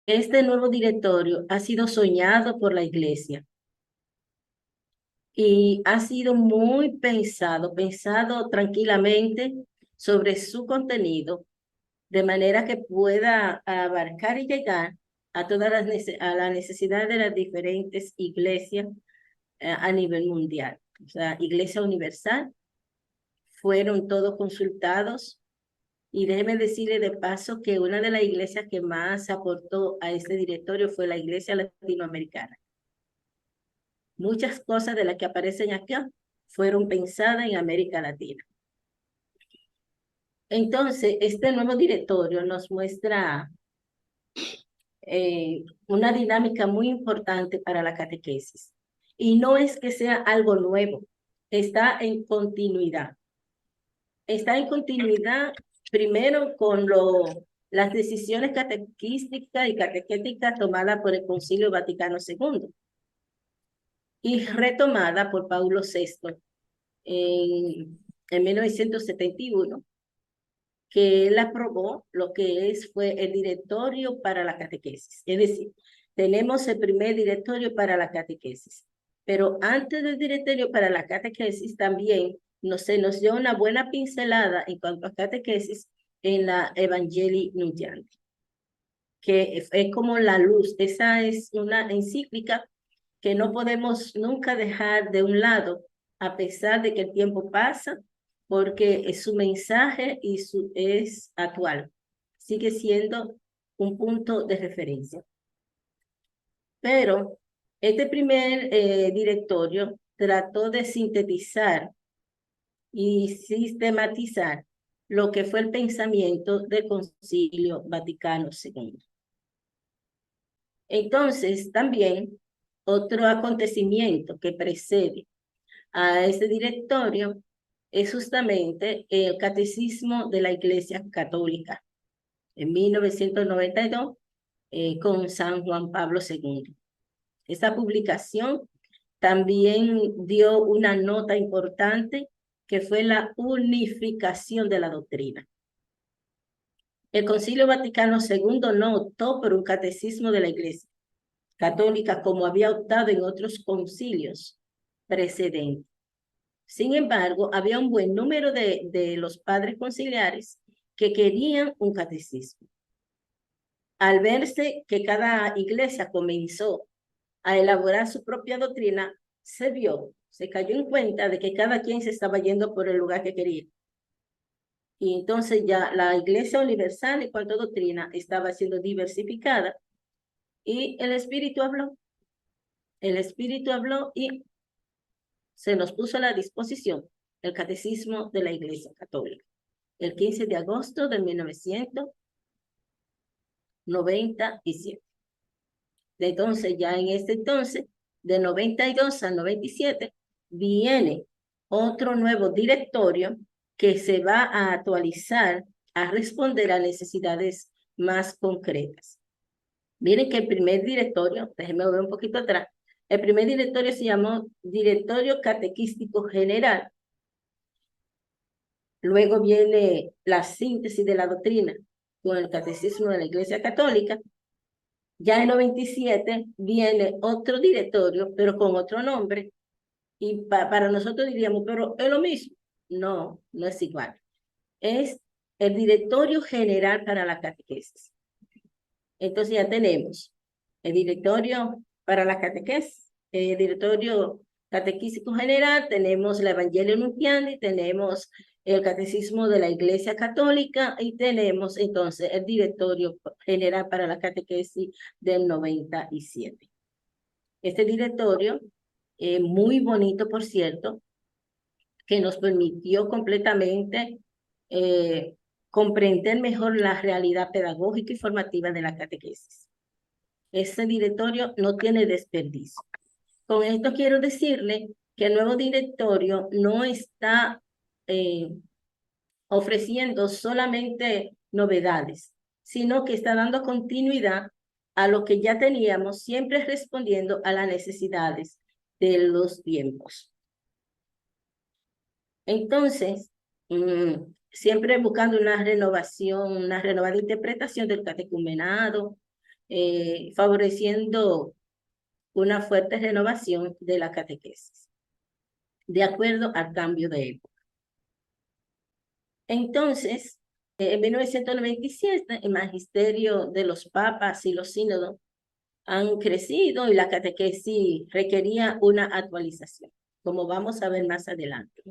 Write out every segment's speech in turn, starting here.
Este nuevo directorio ha sido soñado por la iglesia y ha sido muy pensado tranquilamente sobre su contenido, de manera que pueda abarcar y llegar a todas a la necesidad de las diferentes iglesias a nivel mundial. O sea, Iglesia Universal, fueron todos consultados. Y déjeme decirle de paso que una de las iglesias que más aportó a este directorio fue la Iglesia Latinoamericana. Muchas cosas de las que aparecen acá fueron pensadas en América Latina. Entonces, este nuevo directorio nos muestra una dinámica muy importante para la catequesis. Y no es que sea algo nuevo, está en continuidad. Está en continuidad primero con las decisiones catequísticas y catequéticas tomadas por el Concilio Vaticano II y retomada por Paulo VI en 1971, que él aprobó lo que fue el directorio para la catequesis. Es decir, tenemos el primer directorio para la catequesis, pero antes del directorio para la catequesis también se nos dio una buena pincelada en cuanto a catequesis en la Evangelii Nuntiandi, que es como la luz. Esa es una encíclica que no podemos nunca dejar de un lado, a pesar de que el tiempo pasa, porque su mensaje es actual. Sigue siendo un punto de referencia. Pero este primer directorio trató de sintetizar y sistematizar lo que fue el pensamiento del Concilio Vaticano II. Entonces, también otro acontecimiento que precede a este directorio es justamente el Catecismo de la Iglesia Católica en 1992 con San Juan Pablo II. Esta publicación también dio una nota importante que fue la unificación de la doctrina. El Concilio Vaticano II no optó por un catecismo de la Iglesia Católica como había optado en otros concilios precedentes. Sin embargo, había un buen número de los padres conciliares que querían un catecismo. Al verse que cada iglesia comenzó a elaborar su propia doctrina, se cayó en cuenta de que cada quien se estaba yendo por el lugar que quería. Y entonces ya la Iglesia Universal en cuanto a doctrina estaba siendo diversificada y el Espíritu habló. El Espíritu habló y se nos puso a la disposición el Catecismo de la Iglesia Católica, el 15 de agosto de 1997. Entonces, ya en este entonces, de 92 a 97, viene otro nuevo directorio que se va a actualizar, a responder a necesidades más concretas. Miren que el primer directorio, déjenme ver un poquito atrás, el primer directorio se llamó Directorio Catequístico General. Luego viene la síntesis de la doctrina con el Catecismo de la Iglesia Católica. Ya en 97 viene otro directorio, pero con otro nombre, y para nosotros diríamos, pero es lo mismo. No, no es igual. Es el Directorio General para la Catequesis. Entonces ya tenemos el Directorio para la Catequesis, el Directorio Catequístico General, tenemos la Evangelio Nuntiandi, tenemos el Catecismo de la Iglesia Católica y tenemos entonces el Directorio General para la Catequesis del 97. Este directorio, muy bonito por cierto, que nos permitió completamente comprender mejor la realidad pedagógica y formativa de la catequesis. Este directorio no tiene desperdicio. Con esto quiero decirle que el nuevo directorio no está ofreciendo solamente novedades, sino que está dando continuidad a lo que ya teníamos, siempre respondiendo a las necesidades de los tiempos. Entonces, siempre buscando una renovación, una renovada interpretación del catecumenado, favoreciendo una fuerte renovación de la catequesis, de acuerdo al cambio de época. Entonces, en 1997, el magisterio de los papas y los sínodos han crecido y la catequesis requería una actualización, como vamos a ver más adelante.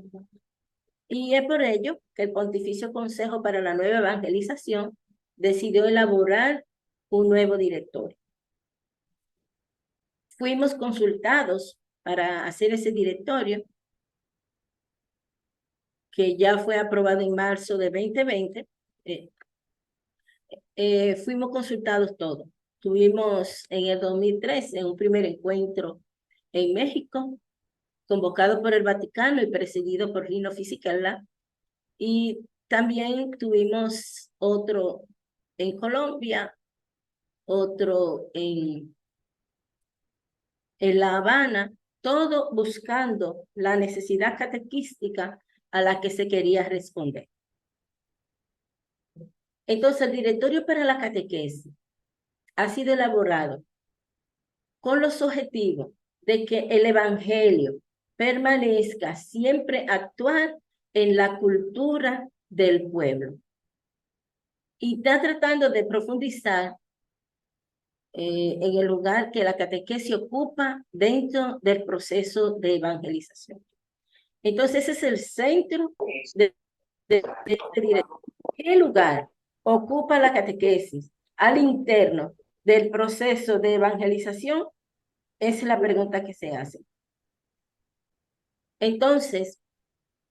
Y es por ello que el Pontificio Consejo para la Nueva Evangelización decidió elaborar un nuevo directorio. Fuimos consultados para hacer ese directorio, que ya fue aprobado en marzo de 2020. Fuimos consultados todos. Tuvimos en el 2013 un primer encuentro en México, convocado por el Vaticano y presidido por Lino Fisichella, y también tuvimos otro en Colombia, otro en La Habana, todo buscando la necesidad catequística a la que se quería responder. Entonces, el Directorio para la Catequesis ha sido elaborado con los objetivos de que el Evangelio permanezca siempre actual en la cultura del pueblo. Y está tratando de profundizar en el lugar que la catequesis ocupa dentro del proceso de evangelización. Entonces, ese es el centro de este directorio. ¿Qué lugar ocupa la catequesis al interno del proceso de evangelización? Esa es la pregunta que se hace. Entonces,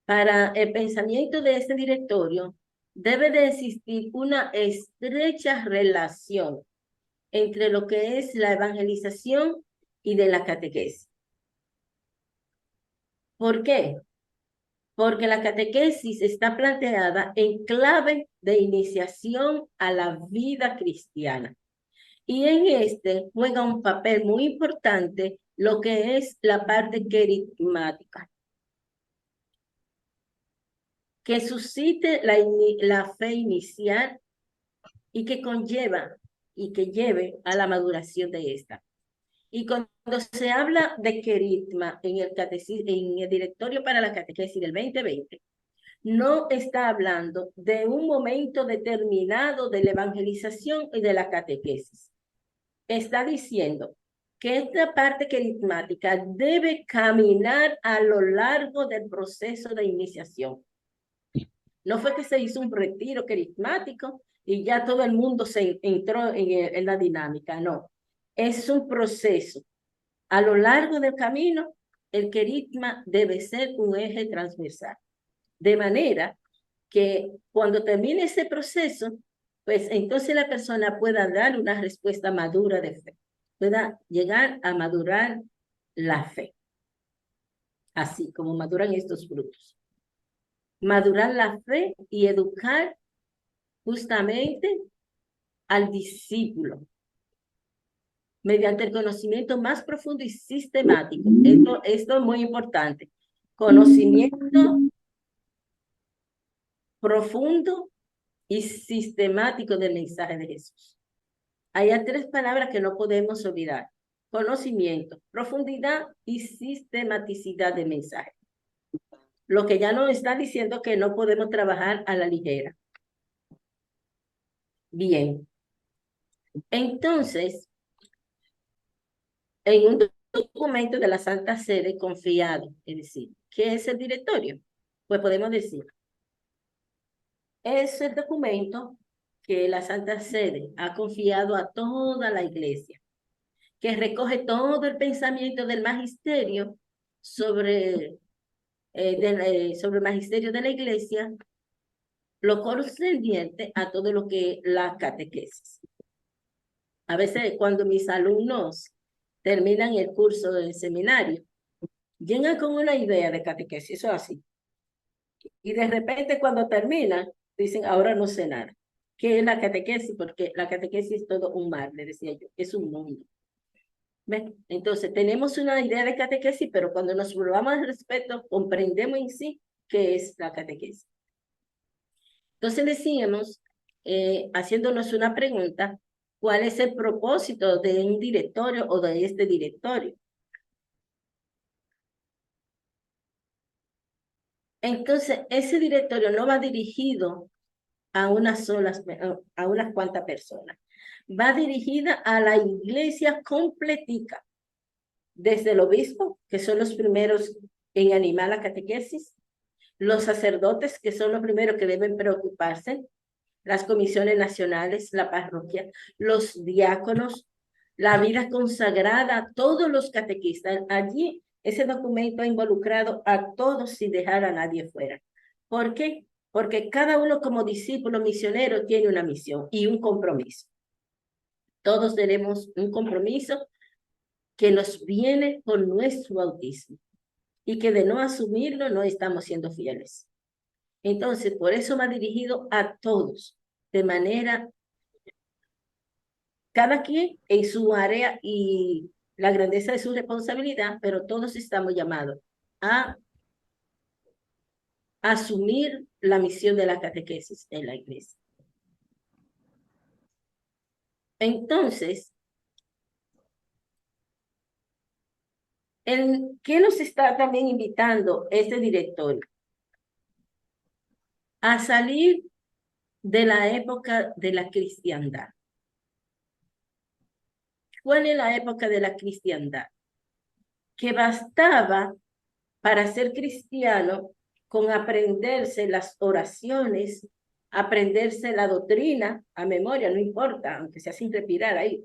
para el pensamiento de este directorio, debe de existir una estrecha relación entre lo que es la evangelización y de la catequesis. ¿Por qué? Porque la catequesis está planteada en clave de iniciación a la vida cristiana. Y en este juega un papel muy importante lo que es la parte querigmática, que suscite la fe inicial y que conlleva y que lleve a la maduración de esta. Y cuando se habla de querigma en el Directorio para la Catequesis del 2020, no está hablando de un momento determinado de la evangelización y de la catequesis. Está diciendo que esta parte querigmática debe caminar a lo largo del proceso de iniciación. No fue que se hizo un retiro querigmático y ya todo el mundo se entró en la dinámica, no. Es un proceso. A lo largo del camino, el querigma debe ser un eje transversal. De manera que cuando termine ese proceso, pues entonces la persona pueda dar una respuesta madura de fe, pueda llegar a madurar la fe, así como maduran estos frutos. Madurar la fe y educar justamente al discípulo mediante el conocimiento más profundo y sistemático. Esto es muy importante. Conocimiento profundo y sistemático del mensaje de Jesús. Hay tres palabras que no podemos olvidar: conocimiento, profundidad y sistematicidad del mensaje. Lo que ya nos está diciendo que no podemos trabajar a la ligera. Bien. Entonces, en un documento de la Santa Sede confiado, es decir, ¿qué es el directorio? Pues podemos decir, es el documento que la Santa Sede ha confiado a toda la Iglesia, que recoge todo el pensamiento del magisterio sobre el magisterio de la Iglesia, lo concerniente a todo lo que la catequesis. A veces cuando mis alumnos terminan el curso del seminario, llegan con una idea de catequesis, eso es así. Y de repente cuando terminan, dicen, ahora no sé nada. ¿Qué es la catequesis? Porque la catequesis es todo un mar, le decía yo, es un mundo. ¿Ven? Entonces, tenemos una idea de catequesis, pero cuando nos volvamos al respeto, comprendemos en sí qué es la catequesis. Entonces decíamos, haciéndonos una pregunta, cuál es el propósito de un directorio o de este directorio. Entonces, ese directorio no va dirigido a unas cuantas personas. Va dirigida a la iglesia completica, desde el obispo, que son los primeros en animar la catequesis, los sacerdotes, que son los primeros que deben preocuparse, las comisiones nacionales, la parroquia, los diáconos, la vida consagrada, todos los catequistas. Allí ese documento ha involucrado a todos sin dejar a nadie fuera. ¿Por qué? Porque cada uno como discípulo misionero tiene una misión y un compromiso. Todos tenemos un compromiso que nos viene con nuestro bautismo y que de no asumirlo no estamos siendo fieles. Entonces, por eso va dirigido a todos, de manera, cada quien en su área y la grandeza de su responsabilidad, pero todos estamos llamados a asumir la misión de la catequesis en la iglesia. Entonces, ¿qué nos está también invitando este directorio? A salir de la época de la cristiandad. ¿Cuál es la época de la cristiandad? Que bastaba para ser cristiano con aprenderse las oraciones, aprenderse la doctrina a memoria, no importa, aunque sea sin respirar ahí.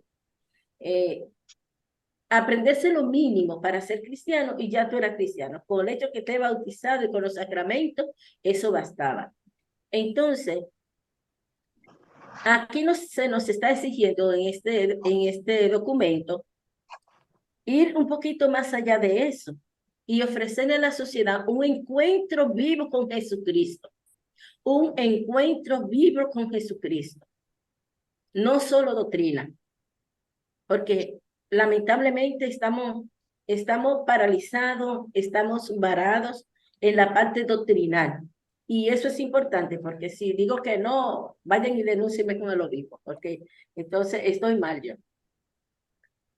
Aprenderse lo mínimo para ser cristiano y ya tú eras cristiano. Con el hecho que te he bautizado y con los sacramentos, eso bastaba. Entonces, aquí se nos está exigiendo en este documento ir un poquito más allá de eso y ofrecerle a la sociedad un encuentro vivo con Jesucristo. Un encuentro vivo con Jesucristo. No solo doctrina, porque lamentablemente estamos paralizados, estamos varados en la parte doctrinal. Y eso es importante, porque si digo que no, vayan y denúncienme con el obispo, porque entonces estoy mal yo.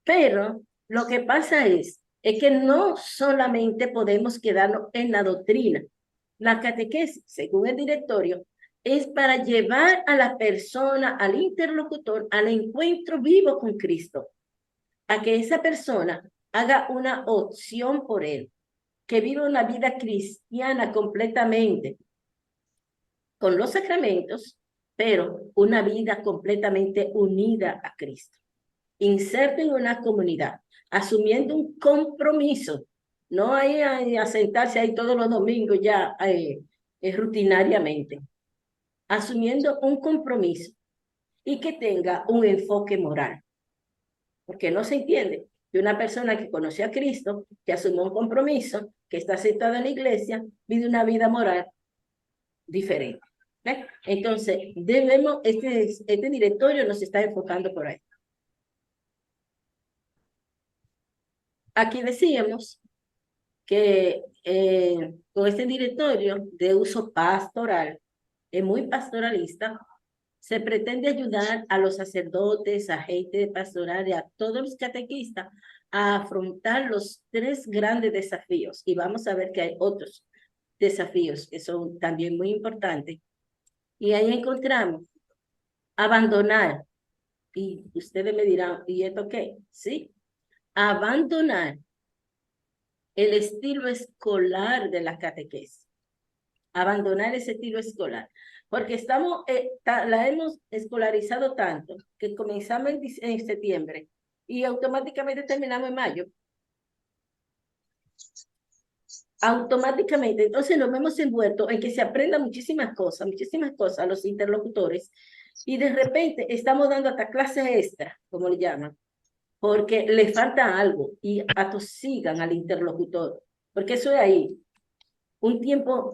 Pero lo que pasa es que no solamente podemos quedarnos en la doctrina. La catequesis, según el directorio, es para llevar a la persona, al interlocutor, al encuentro vivo con Cristo, a que esa persona haga una opción por él, que viva una vida cristiana completamente, con los sacramentos, pero una vida completamente unida a Cristo. Inserto en una comunidad, asumiendo un compromiso, no hay a sentarse ahí todos los domingos ya rutinariamente, asumiendo un compromiso y que tenga un enfoque moral. Porque no se entiende que una persona que conoció a Cristo, que asumió un compromiso, que está aceptada en la iglesia, vive una vida moral diferente. ¿Ves? Entonces, este directorio nos está enfocando por ahí. Aquí decíamos que con este directorio de uso pastoral, es muy pastoralista, se pretende ayudar a los sacerdotes, a gente de pastoral y a todos los catequistas a afrontar los 3 grandes desafíos. Y vamos a ver que hay otros desafíos que son también muy importantes. Y ahí encontramos abandonar, y ustedes me dirán, ¿y esto qué? Sí, abandonar el estilo escolar de la catequesis. Abandonar ese estilo escolar. Porque la hemos escolarizado tanto que comenzamos en septiembre y automáticamente terminamos en mayo. Automáticamente. Entonces nos hemos envuelto en que se aprenda muchísimas cosas a los interlocutores y de repente estamos dando hasta clases extra, como le llaman, porque le falta algo y atosigan al interlocutor. Porque eso es ahí. Un tiempo,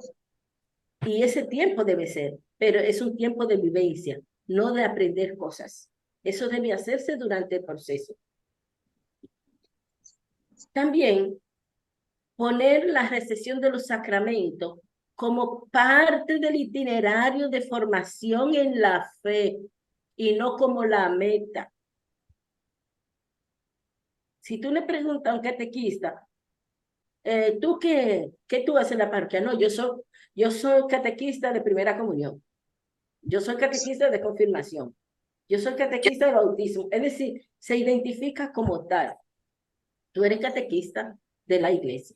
y ese tiempo debe ser, pero es un tiempo de vivencia, no de aprender cosas. Eso debe hacerse durante el proceso. También poner la recepción de los sacramentos como parte del itinerario de formación en la fe y no como la meta. Si tú le preguntas a un catequista, ¿tú qué tú haces en la parroquia? No, yo soy catequista de primera comunión. Yo soy catequista de confirmación. Yo soy catequista de bautismo. Es decir, se identifica como tal. Tú eres catequista de la iglesia.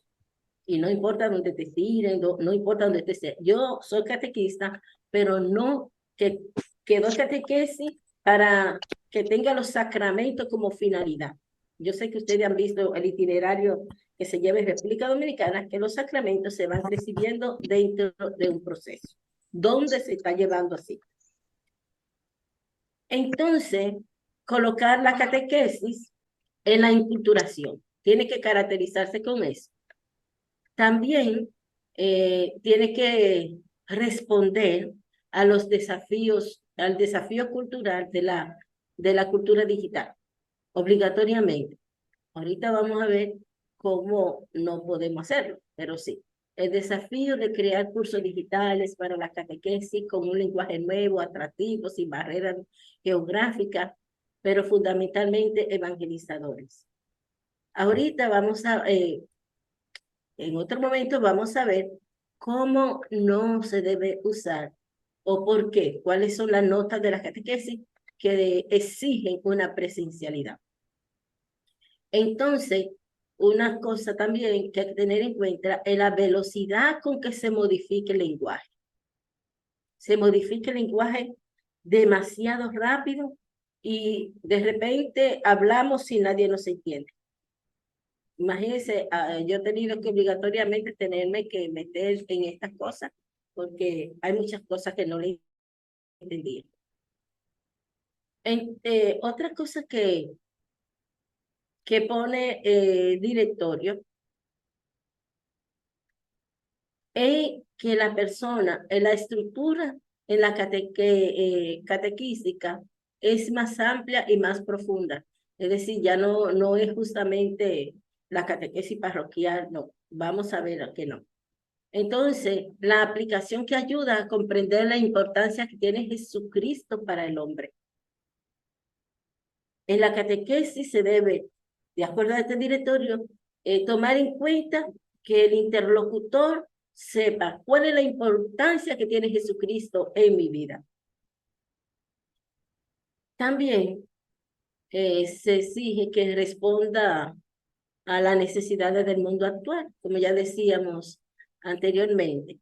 Y no importa dónde te tiren, no importa dónde te sea. Yo soy catequista, pero no que doy catequesis para que tenga los sacramentos como finalidad. Yo sé que ustedes han visto el itinerario que se lleva en República Dominicana, que los sacramentos se van recibiendo dentro de un proceso. ¿Dónde se está llevando así? Entonces, colocar la catequesis en la inculturación. Tiene que caracterizarse con eso. También tiene que responder a los desafíos, al desafío cultural de la cultura digital, obligatoriamente. Ahorita vamos a ver cómo no podemos hacerlo, pero sí. El desafío de crear cursos digitales para la catequesis con un lenguaje nuevo, atractivo, sin barreras geográficas, pero fundamentalmente evangelizadores. Ahorita en otro momento vamos a ver cómo no se debe usar o por qué, cuáles son las notas de la catequesis que exigen una presencialidad. Entonces, una cosa también que hay que tener en cuenta es la velocidad con que se modifica el lenguaje. Se modifica el lenguaje demasiado rápido y de repente hablamos y nadie nos entiende. Imagínense, yo he tenido que obligatoriamente tenerme que meter en estas cosas porque hay muchas cosas que no le entendía. Otra cosa que pone directorio es que la persona, en la estructura en la catequística es más amplia y más profunda. Es decir, ya no es justamente la catequesis parroquial, no. Vamos a ver a qué no. Entonces, la aplicación que ayuda a comprender la importancia que tiene Jesucristo para el hombre. En la catequesis se debe, de acuerdo a este directorio, tomar en cuenta que el interlocutor sepa cuál es la importancia que tiene Jesucristo en mi vida. También se exige que responda a las necesidades del mundo actual, como ya decíamos anteriormente,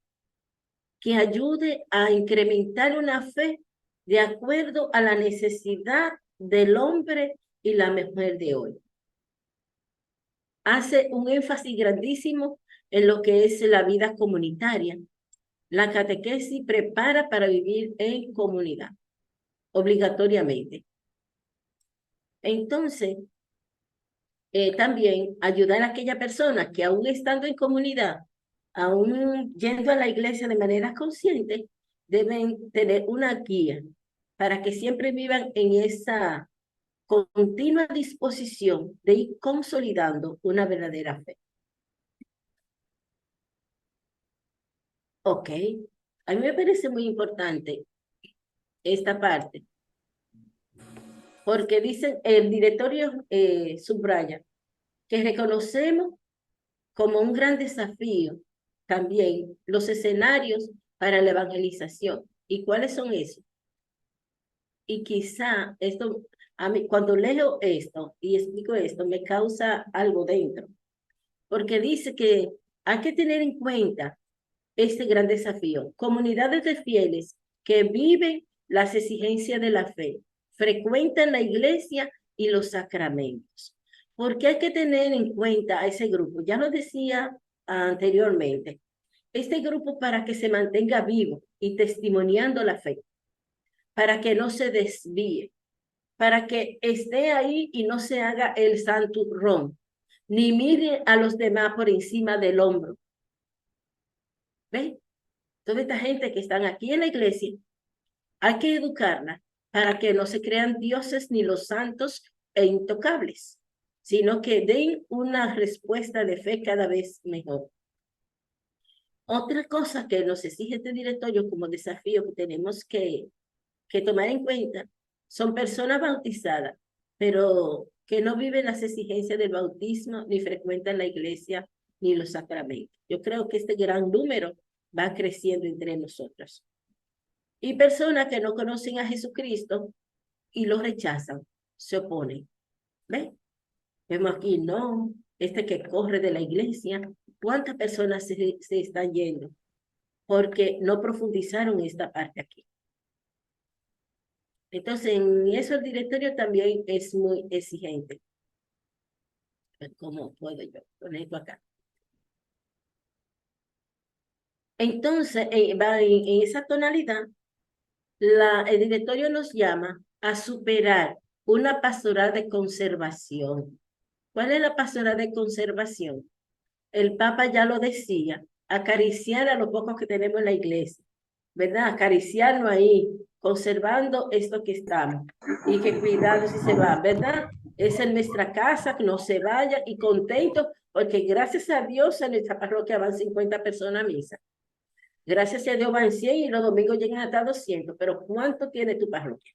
que ayude a incrementar una fe de acuerdo a la necesidad del hombre y la mujer de hoy. Hace un énfasis grandísimo en lo que es la vida comunitaria. La catequesis prepara para vivir en comunidad, obligatoriamente. Entonces, también ayudar a aquella persona que aún estando en comunidad, aún yendo a la iglesia de manera consciente, deben tener una guía para que siempre vivan en esa continua disposición de ir consolidando una verdadera fe. Ok, a mí me parece muy importante esta parte, porque dicen, el directorio subraya que reconocemos como un gran desafío también los escenarios para la evangelización. ¿Y cuáles son esos? Y quizá esto, a mí, cuando leo esto y explico esto, me causa algo dentro, porque dice que hay que tener en cuenta este gran desafío. Comunidades de fieles que viven las exigencias de la fe, frecuentan la iglesia y los sacramentos. Porque hay que tener en cuenta a ese grupo. Ya lo decía anteriormente. Este grupo para que se mantenga vivo y testimoniando la fe, para que no se desvíe, para que esté ahí y no se haga el santurrón, ni mire a los demás por encima del hombro. ¿Ven? Toda esta gente que están aquí en la iglesia, hay que educarla para que no se crean dioses ni los santos e intocables, sino que den una respuesta de fe cada vez mejor. Otra cosa que nos exige este directorio como desafío que tenemos que tomar en cuenta son personas bautizadas, pero que no viven las exigencias del bautismo, ni frecuentan la iglesia, ni los sacramentos. Yo creo que este gran número va creciendo entre nosotros. Y personas que no conocen a Jesucristo y lo rechazan, se oponen. ¿Ven? Vemos aquí, no, este que corre de la iglesia, ¿cuántas personas se están yendo? Porque no profundizaron esta parte aquí. Entonces, en eso el directorio también es muy exigente. ¿Cómo puedo yo poner esto acá? Entonces, va en esa tonalidad, el directorio nos llama a superar una pastoral de conservación. ¿Cuál es la pastoral de conservación? El Papa ya lo decía, acariciar a los pocos que tenemos en la iglesia, ¿verdad? Acariciarlo ahí, conservando esto que estamos y que cuidado si se va, ¿verdad? Es en nuestra casa, que no se vaya y contento, porque gracias a Dios en nuestra parroquia van 50 personas a misa. Gracias a Dios van 100 y los domingos llegan hasta 200, pero ¿cuánto tiene tu parroquia?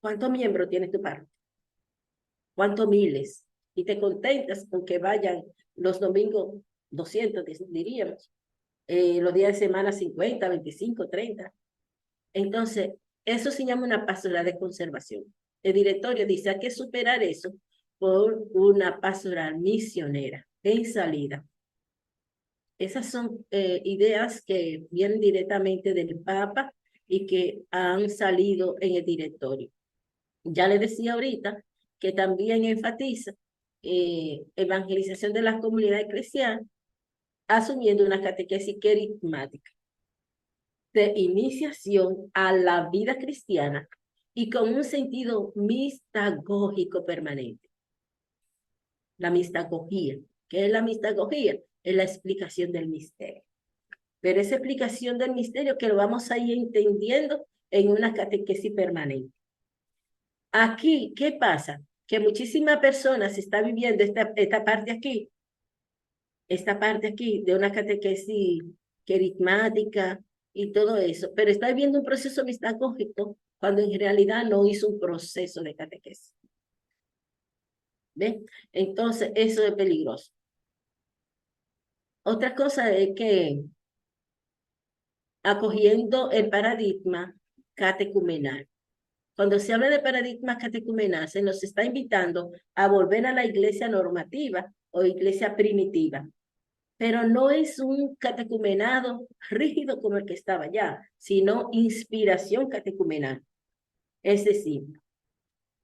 ¿Cuántos miembros tiene tu parroquia? ¿Cuántos miles? Y te contentas con que vayan los domingos 200, diríamos, los días de semana 50, 25, 30. Entonces, eso se llama una pastoral de conservación. El directorio dice, hay que superar eso por una pastoral misionera en salida. Esas son ideas que vienen directamente del Papa y que han salido en el directorio. Ya le decía ahorita que también enfatiza evangelización de la comunidad eclesial, asumiendo una catequesis carismática de iniciación a la vida cristiana y con un sentido mistagógico permanente. La mistagogía. ¿Qué es la mistagogía? Es la explicación del misterio. Pero esa explicación del misterio que lo vamos a ir entendiendo en una catequesis permanente. Aquí, ¿qué pasa? Que muchísimas personas están viviendo esta parte aquí de una catequesis carismática y todo eso, pero está viviendo un proceso mistagógico cuando en realidad no hizo un proceso de catequesis. ¿Ven? Entonces, eso es peligroso. Otra cosa es que acogiendo el paradigma catecumenal. Cuando se habla de paradigma catecumenal, se nos está invitando a volver a la iglesia normativa o iglesia primitiva, pero no es un catecumenado rígido como el que estaba ya, sino inspiración catecumenal. Es decir,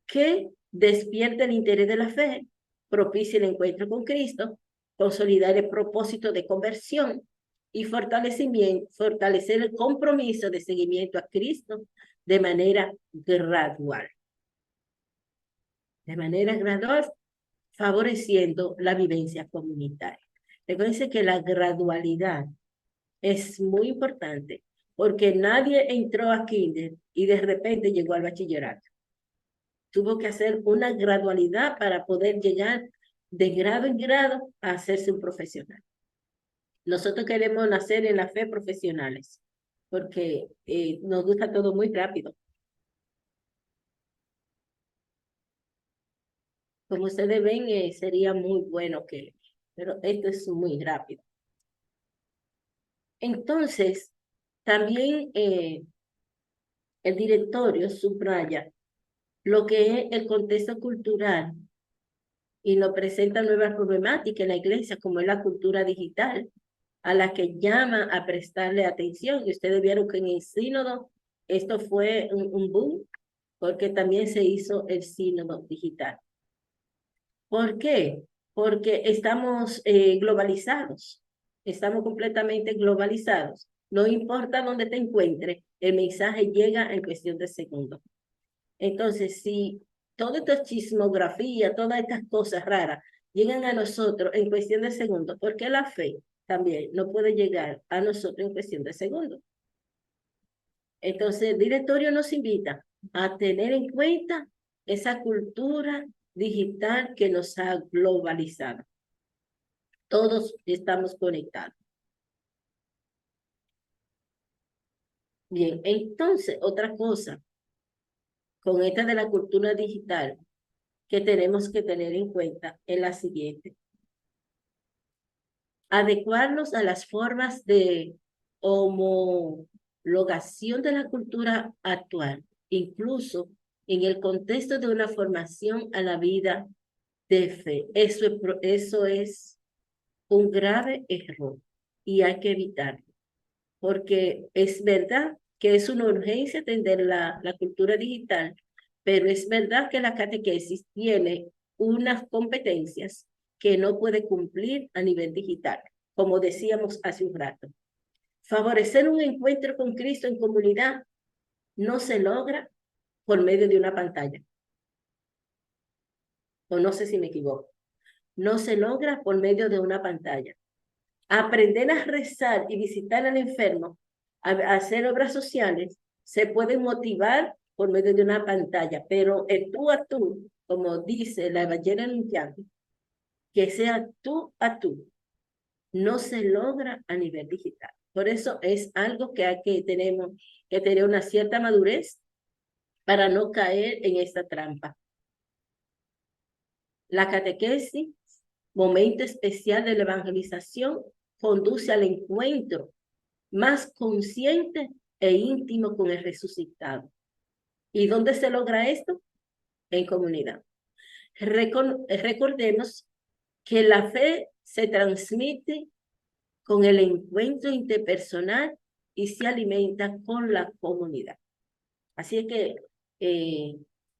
que despierte el interés de la fe, propicie el encuentro con Cristo, consolidar el propósito de conversión y fortalecer el compromiso de seguimiento a Cristo de manera gradual. De manera gradual, favoreciendo la vivencia comunitaria. Recuerden que la gradualidad es muy importante porque nadie entró a kinder y de repente llegó al bachillerato. Tuvo que hacer una gradualidad para poder llegar de grado en grado a hacerse un profesional. Nosotros queremos nacer en la fe profesionales porque nos gusta todo muy rápido. Como ustedes ven, sería muy bueno pero esto es muy rápido. Entonces, también el directorio subraya lo que es el contexto cultural y nos presenta nuevas problemáticas en la iglesia, como es la cultura digital, a la que llama a prestarle atención. Y ustedes vieron que en el sínodo esto fue un boom, porque también se hizo el sínodo digital. ¿Por qué? Porque estamos globalizados, estamos completamente globalizados. No importa dónde te encuentres, el mensaje llega en cuestión de segundos. Entonces, si toda esta chismografía, todas estas cosas raras llegan a nosotros en cuestión de segundos, ¿por qué la fe también no puede llegar a nosotros en cuestión de segundos? Entonces, el directorio nos invita a tener en cuenta esa cultura digital que nos ha globalizado. Todos estamos conectados. Bien, entonces, otra cosa, con esta de la cultura digital, que tenemos que tener en cuenta es la siguiente. Adecuarnos a las formas de homologación de la cultura actual, incluso en el contexto de una formación a la vida de fe. Eso es un grave error y hay que evitarlo, porque es verdad que es una urgencia atender la cultura digital, pero es verdad que la catequesis tiene unas competencias que no puede cumplir a nivel digital, como decíamos hace un rato. Favorecer un encuentro con Cristo en comunidad no se logra por medio de una pantalla, o no sé si me equivoco, no se logra por medio de una pantalla. Aprender a rezar y visitar al enfermo, a hacer obras sociales, se puede motivar por medio de una pantalla, pero el tú a tú, como dice la Evangelio anunciante, que sea tú a tú, no se logra a nivel digital. Por eso es algo que tenemos que tener una cierta madurez para no caer en esta trampa. La catequesis, momento especial de la evangelización, conduce al encuentro más consciente e íntimo con el resucitado. ¿Y dónde se logra esto? En comunidad. Recordemos que la fe se transmite con el encuentro interpersonal y se alimenta con la comunidad. Así es que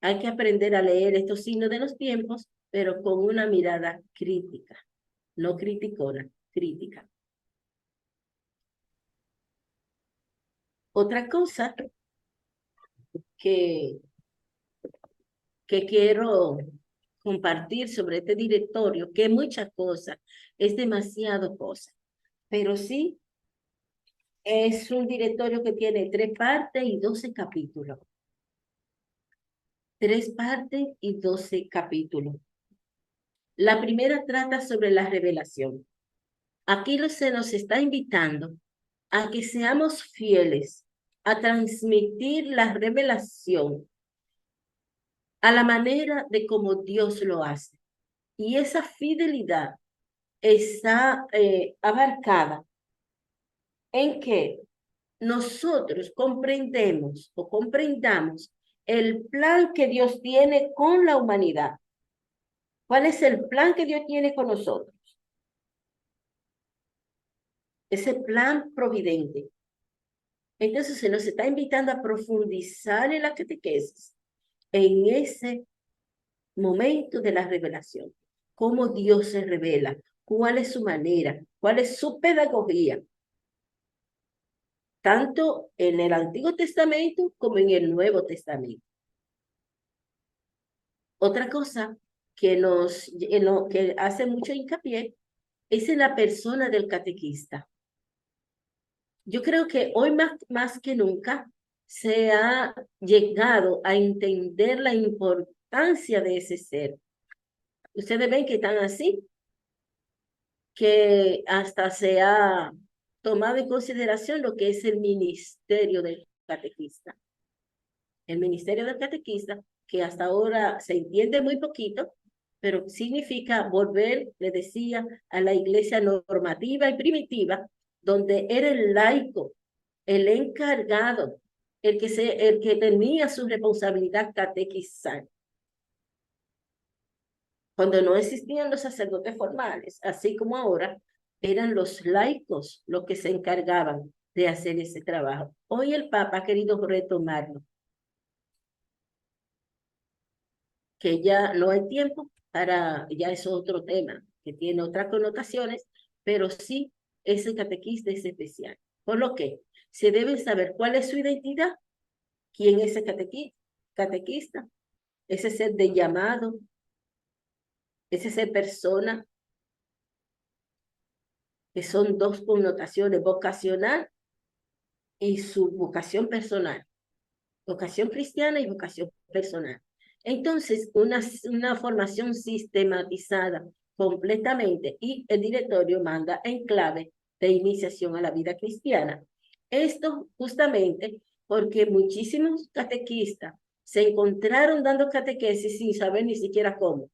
hay que aprender a leer estos signos de los tiempos, pero con una mirada crítica, no criticona, crítica. Otra cosa que quiero compartir sobre este directorio, que es muchas cosas, es demasiado cosas, pero sí es un directorio que tiene 3 partes y 12 capítulos. 3 partes y 12 capítulos. La primera trata sobre la revelación. Aquí se nos está invitando a que seamos fieles a transmitir la revelación a la manera de como Dios lo hace. Y esa fidelidad está abarcada en que nosotros comprendemos o comprendamos el plan que Dios tiene con la humanidad. ¿Cuál es el plan que Dios tiene con nosotros? Ese plan providente. Entonces se nos está invitando a profundizar en la catequesis, en ese momento de la revelación. Cómo Dios se revela, cuál es su manera, cuál es su pedagogía, tanto en el Antiguo Testamento como en el Nuevo Testamento. Otra cosa que que hace mucho hincapié es en la persona del catequista. Yo creo que hoy más que nunca se ha llegado a entender la importancia de ese ser. Ustedes ven que están así, que hasta se ha tomado en consideración lo que es el ministerio del catequista. El ministerio del catequista, que hasta ahora se entiende muy poquito, pero significa volver, le decía, a la iglesia normativa y primitiva, donde era el laico, el encargado, el que tenía su responsabilidad catequizar. Cuando no existían los sacerdotes formales, así como ahora, eran los laicos los que se encargaban de hacer ese trabajo. Hoy el Papa ha querido retomarlo, que ya no hay tiempo ya es otro tema, que tiene otras connotaciones, pero sí ese catequista es especial. Por lo que se debe saber cuál es su identidad, quién es ese catequista, ese ser de llamado, ese ser persona, que son dos connotaciones, vocacional y su vocación personal, vocación cristiana y vocación personal. Entonces, una formación sistematizada completamente y el directorio manda en clave de iniciación a la vida cristiana. Esto justamente porque muchísimos catequistas se encontraron dando catequesis sin saber ni siquiera cómo.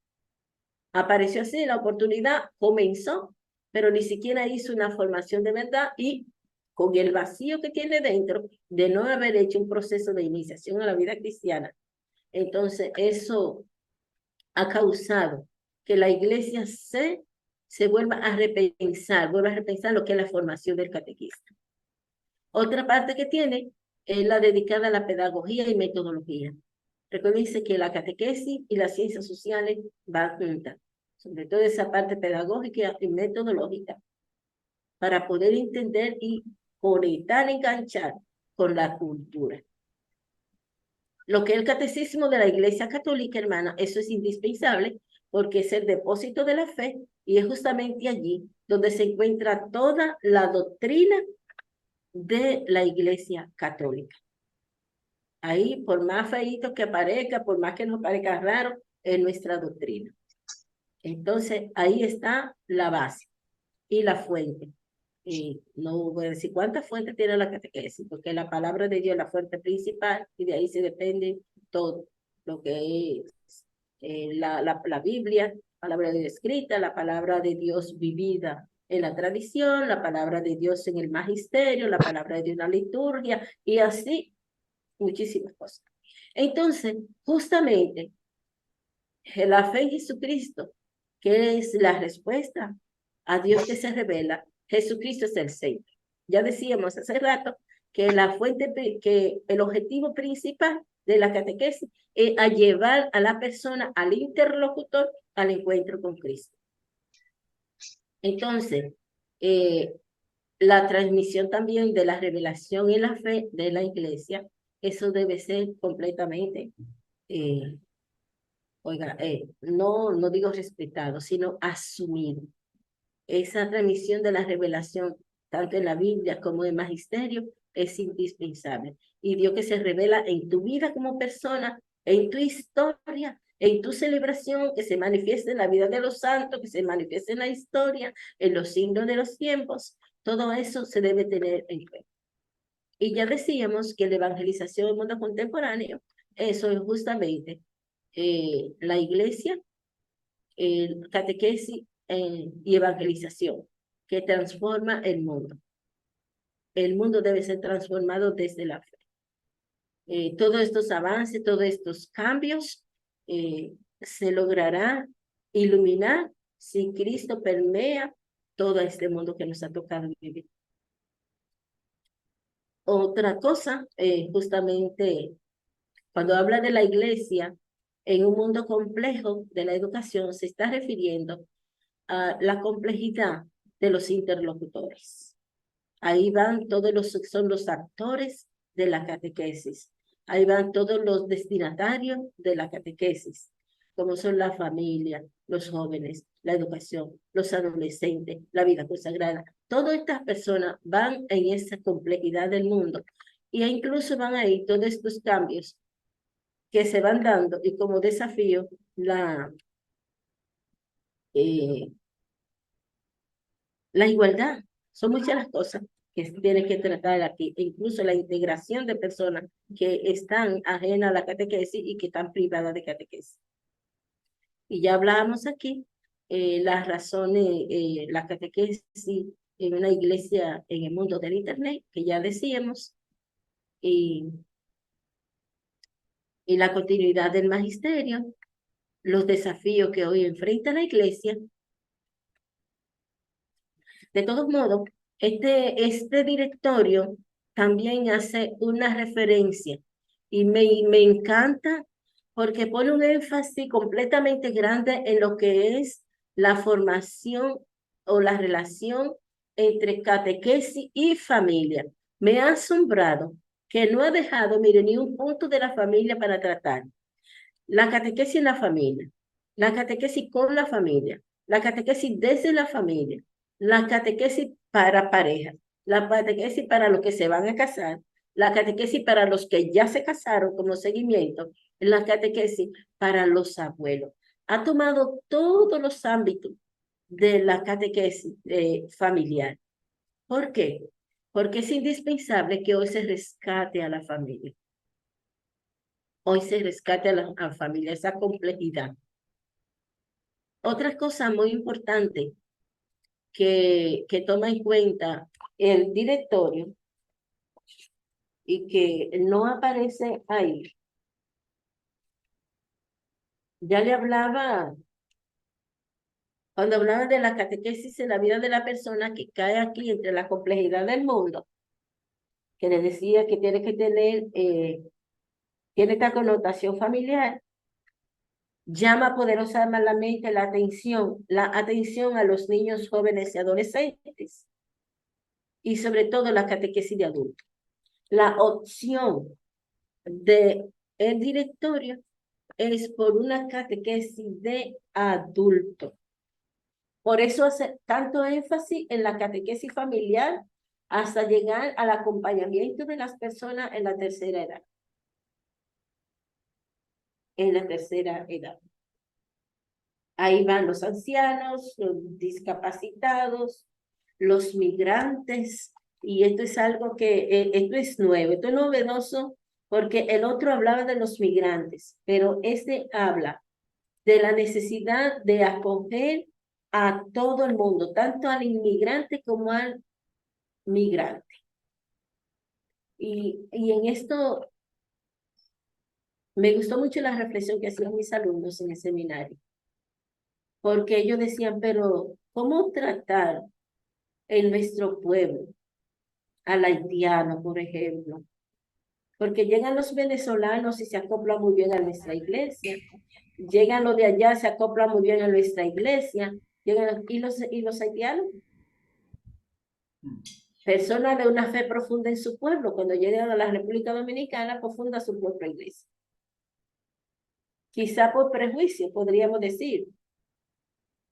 Apareció así la oportunidad, comenzó, pero ni siquiera hizo una formación de verdad y con el vacío que tiene dentro de no haber hecho un proceso de iniciación a la vida cristiana. Entonces, eso ha causado que la iglesia se vuelva a repensar lo que es la formación del catequista. Otra parte que tiene es la dedicada a la pedagogía y metodología. Recuérdense que la catequesis y las ciencias sociales van juntas, sobre todo esa parte pedagógica y metodológica, para poder entender y conectar, enganchar con la cultura. Lo que es el catecismo de la Iglesia Católica, hermana, eso es indispensable porque es el depósito de la fe y es justamente allí donde se encuentra toda la doctrina de la Iglesia Católica. Ahí, por más feíto que aparezca, por más que nos parezca raro, es nuestra doctrina. Entonces, ahí está la base y la fuente. No voy a decir cuántas fuentes tiene la catequesis, porque la palabra de Dios es la fuente principal y de ahí se depende todo lo que es la Biblia, palabra de Dios escrita, la palabra de Dios vivida en la tradición, la palabra de Dios en el magisterio, la palabra de Dios en la liturgia y así muchísimas cosas. Entonces, justamente, la fe en Jesucristo, que es la respuesta a Dios que se revela, Jesucristo es el centro. Ya decíamos hace rato que la fuente, que el objetivo principal de la catequesis es a llevar a la persona, al interlocutor, al encuentro con Cristo. Entonces, la transmisión también de la revelación y la fe de la iglesia, eso debe ser completamente, no digo respetado, sino asumido. Esa transmisión de la revelación, tanto en la Biblia como en el magisterio, es indispensable. Y Dios que se revela en tu vida como persona, en tu historia, en tu celebración, que se manifieste en la vida de los santos, que se manifieste en la historia, en los signos de los tiempos, todo eso se debe tener en cuenta. Y ya decíamos que la evangelización del mundo contemporáneo, eso es justamente la iglesia, catequesis y evangelización, que transforma el mundo. El mundo debe ser transformado desde la fe. Todos estos avances, todos estos cambios se logrará iluminar si Cristo permea todo este mundo que nos ha tocado vivir. Otra cosa, justamente cuando habla de la iglesia en un mundo complejo de la educación, se está refiriendo a la complejidad de los interlocutores. Ahí van todos son los actores de la catequesis. Ahí van todos los destinatarios de la catequesis, como son la familia, los jóvenes, la educación, los adolescentes, la vida consagrada. Todas estas personas van en esa complejidad del mundo y incluso van ahí todos estos cambios que se van dando y como desafío la igualdad. Son muchas las cosas que se tienen que tratar aquí, e incluso la integración de personas que están ajenas a la catequesis y que están privadas de catequesis. Y ya hablábamos aquí las razones, la catequesis en una iglesia en el mundo del Internet, que ya decíamos, y la continuidad del magisterio, los desafíos que hoy enfrenta la iglesia. De todos modos, este directorio también hace una referencia y me encanta porque pone un énfasis completamente grande en lo que es la formación o la relación entre catequesis y familia. Me ha asombrado que no ha dejado, mire, ni un punto de la familia para tratar. La catequesis en la familia, la catequesis con la familia, la catequesis desde la familia, la catequesis para parejas, la catequesis para los que se van a casar, la catequesis para los que ya se casaron como seguimiento, la catequesis para los abuelos. Ha tomado todos los ámbitos de la catequesis familiar. ¿Por qué? Porque es indispensable que hoy se rescate a la familia. Hoy se rescate a la familia, esa complejidad. Otra cosa muy importante que toma en cuenta el directorio y que no aparece ahí. Ya le hablaba, cuando hablaba de la catequesis en la vida de la persona que cae aquí entre la complejidad del mundo, que le decía que tiene que tener, tiene esta connotación familiar, llama poderosamente la atención a los niños, jóvenes y adolescentes, y sobre todo la catequesis de adultos. La opción de el directorio es por una catequesis de adulto. Por eso hace tanto énfasis en la catequesis familiar hasta llegar al acompañamiento de las personas en la tercera edad. En la tercera edad. Ahí van los ancianos, los discapacitados, los migrantes, y esto es algo que, esto es nuevo, esto es novedoso, porque el otro hablaba de los migrantes, pero este habla de la necesidad de acoger a todo el mundo, tanto al inmigrante como al migrante. Y en esto me gustó mucho la reflexión que hacían mis alumnos en el seminario, porque ellos decían, pero ¿cómo tratar en nuestro pueblo al haitiano, por ejemplo? Porque llegan los venezolanos y se acoplan muy bien a nuestra iglesia, llegan los de allá, se acoplan muy bien a nuestra iglesia, llegan, y los haitianos, personas de una fe profunda en su pueblo, cuando llegan a la República Dominicana, profunda su propia iglesia. Quizá por prejuicio, podríamos decir,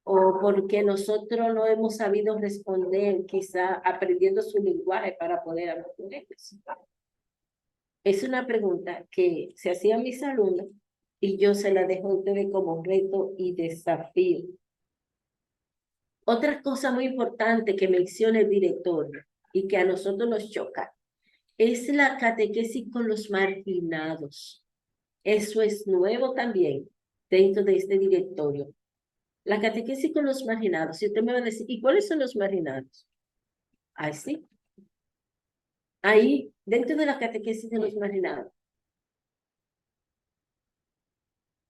o porque nosotros no hemos sabido responder, quizá aprendiendo su lenguaje para poder hablar con ellos. Es una pregunta que se hacían mis alumnos y yo se la dejo a ustedes como reto y desafío. Otra cosa muy importante que menciona el director y que a nosotros nos choca es la catequesis con los marginados. Eso es nuevo también dentro de este directorio. La catequesis con los marginados. Y usted me va a decir, ¿y cuáles son los marginados? Ahí sí. Ahí, dentro de la catequesis de los marginados.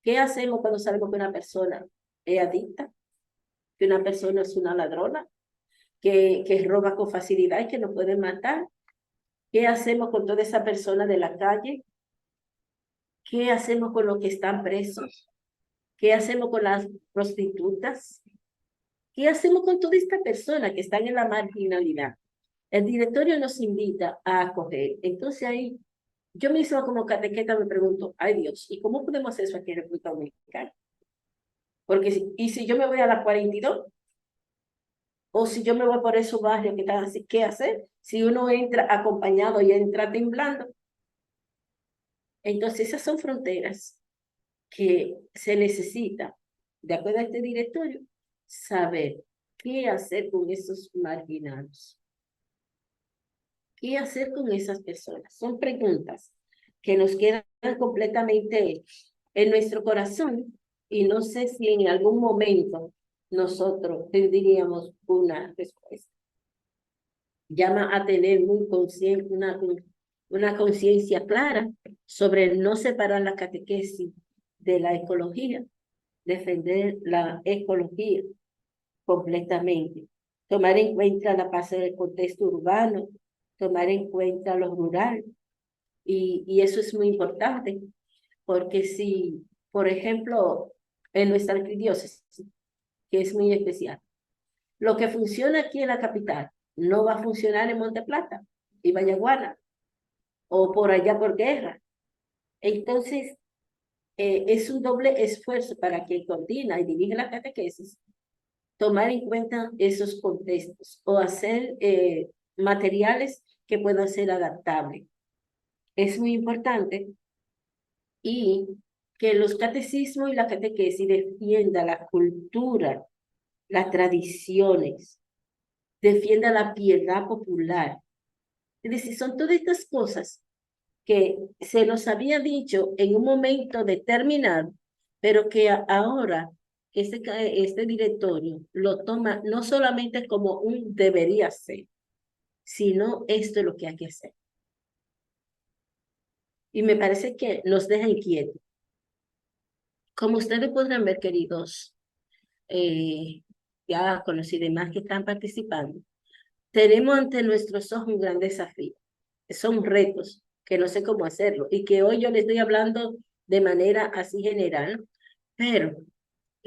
¿Qué hacemos cuando sabemos que una persona es adicta? Que una persona es una ladrona, que roba con facilidad y que nos puede matar. ¿Qué hacemos con toda esa persona de la calle? ¿Qué hacemos con los que están presos? ¿Qué hacemos con las prostitutas? ¿Qué hacemos con toda esta persona que están en la marginalidad? El directorio nos invita a acoger. Entonces ahí, yo misma como catequeta me pregunto, ay Dios, ¿y cómo podemos hacer eso aquí en República Dominicana? Porque y si yo me voy a la 42, o si yo me voy por esos barrios que están así, ¿qué hacer? Si uno entra acompañado y entra temblando. Entonces esas son fronteras que se necesita, de acuerdo a este directorio, saber qué hacer con esos marginados. ¿Qué hacer con esas personas? Son preguntas que nos quedan completamente en nuestro corazón y no sé si en algún momento nosotros tendríamos una respuesta. Llama a tener muy una conciencia clara sobre no separar la catequesis de la ecología, defender la ecología completamente, tomar en cuenta la base del contexto urbano, tomar en cuenta lo rural, y eso es muy importante, porque si, por ejemplo, en nuestra arquidiócesis, que es muy especial, lo que funciona aquí en la capital no va a funcionar en Monte Plata y Vallaguana, o por allá por Guerra. Entonces, es un doble esfuerzo para quien coordina y dirige la catequesis, tomar en cuenta esos contextos o hacer materiales que puedan ser adaptables. Es muy importante y que los catecismos y la catequesis defienda la cultura, las tradiciones, defienda la piedad popular. Es decir, son todas estas cosas que se nos había dicho en un momento determinado, pero que ahora este directorio lo toma no solamente como un debería ser, sino esto es lo que hay que hacer. Y me parece que nos deja inquietos. Como ustedes podrán ver, queridos diáconos y demás que están participando, tenemos ante nuestros ojos un gran desafío. Son retos que no sé cómo hacerlo y que hoy yo les estoy hablando de manera así general, pero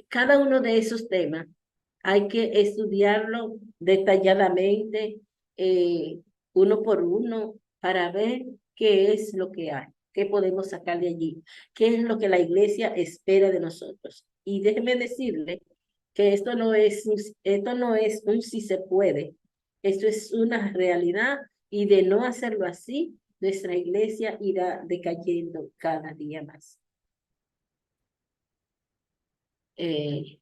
cada uno de esos temas hay que estudiarlo detalladamente, eh, uno por uno, para ver qué es lo que hay, qué podemos sacar de allí, qué es lo que la iglesia espera de nosotros. Y déjeme decirle que esto no es un si se puede, esto es una realidad y de no hacerlo así, nuestra iglesia irá decayendo cada día más. Eh,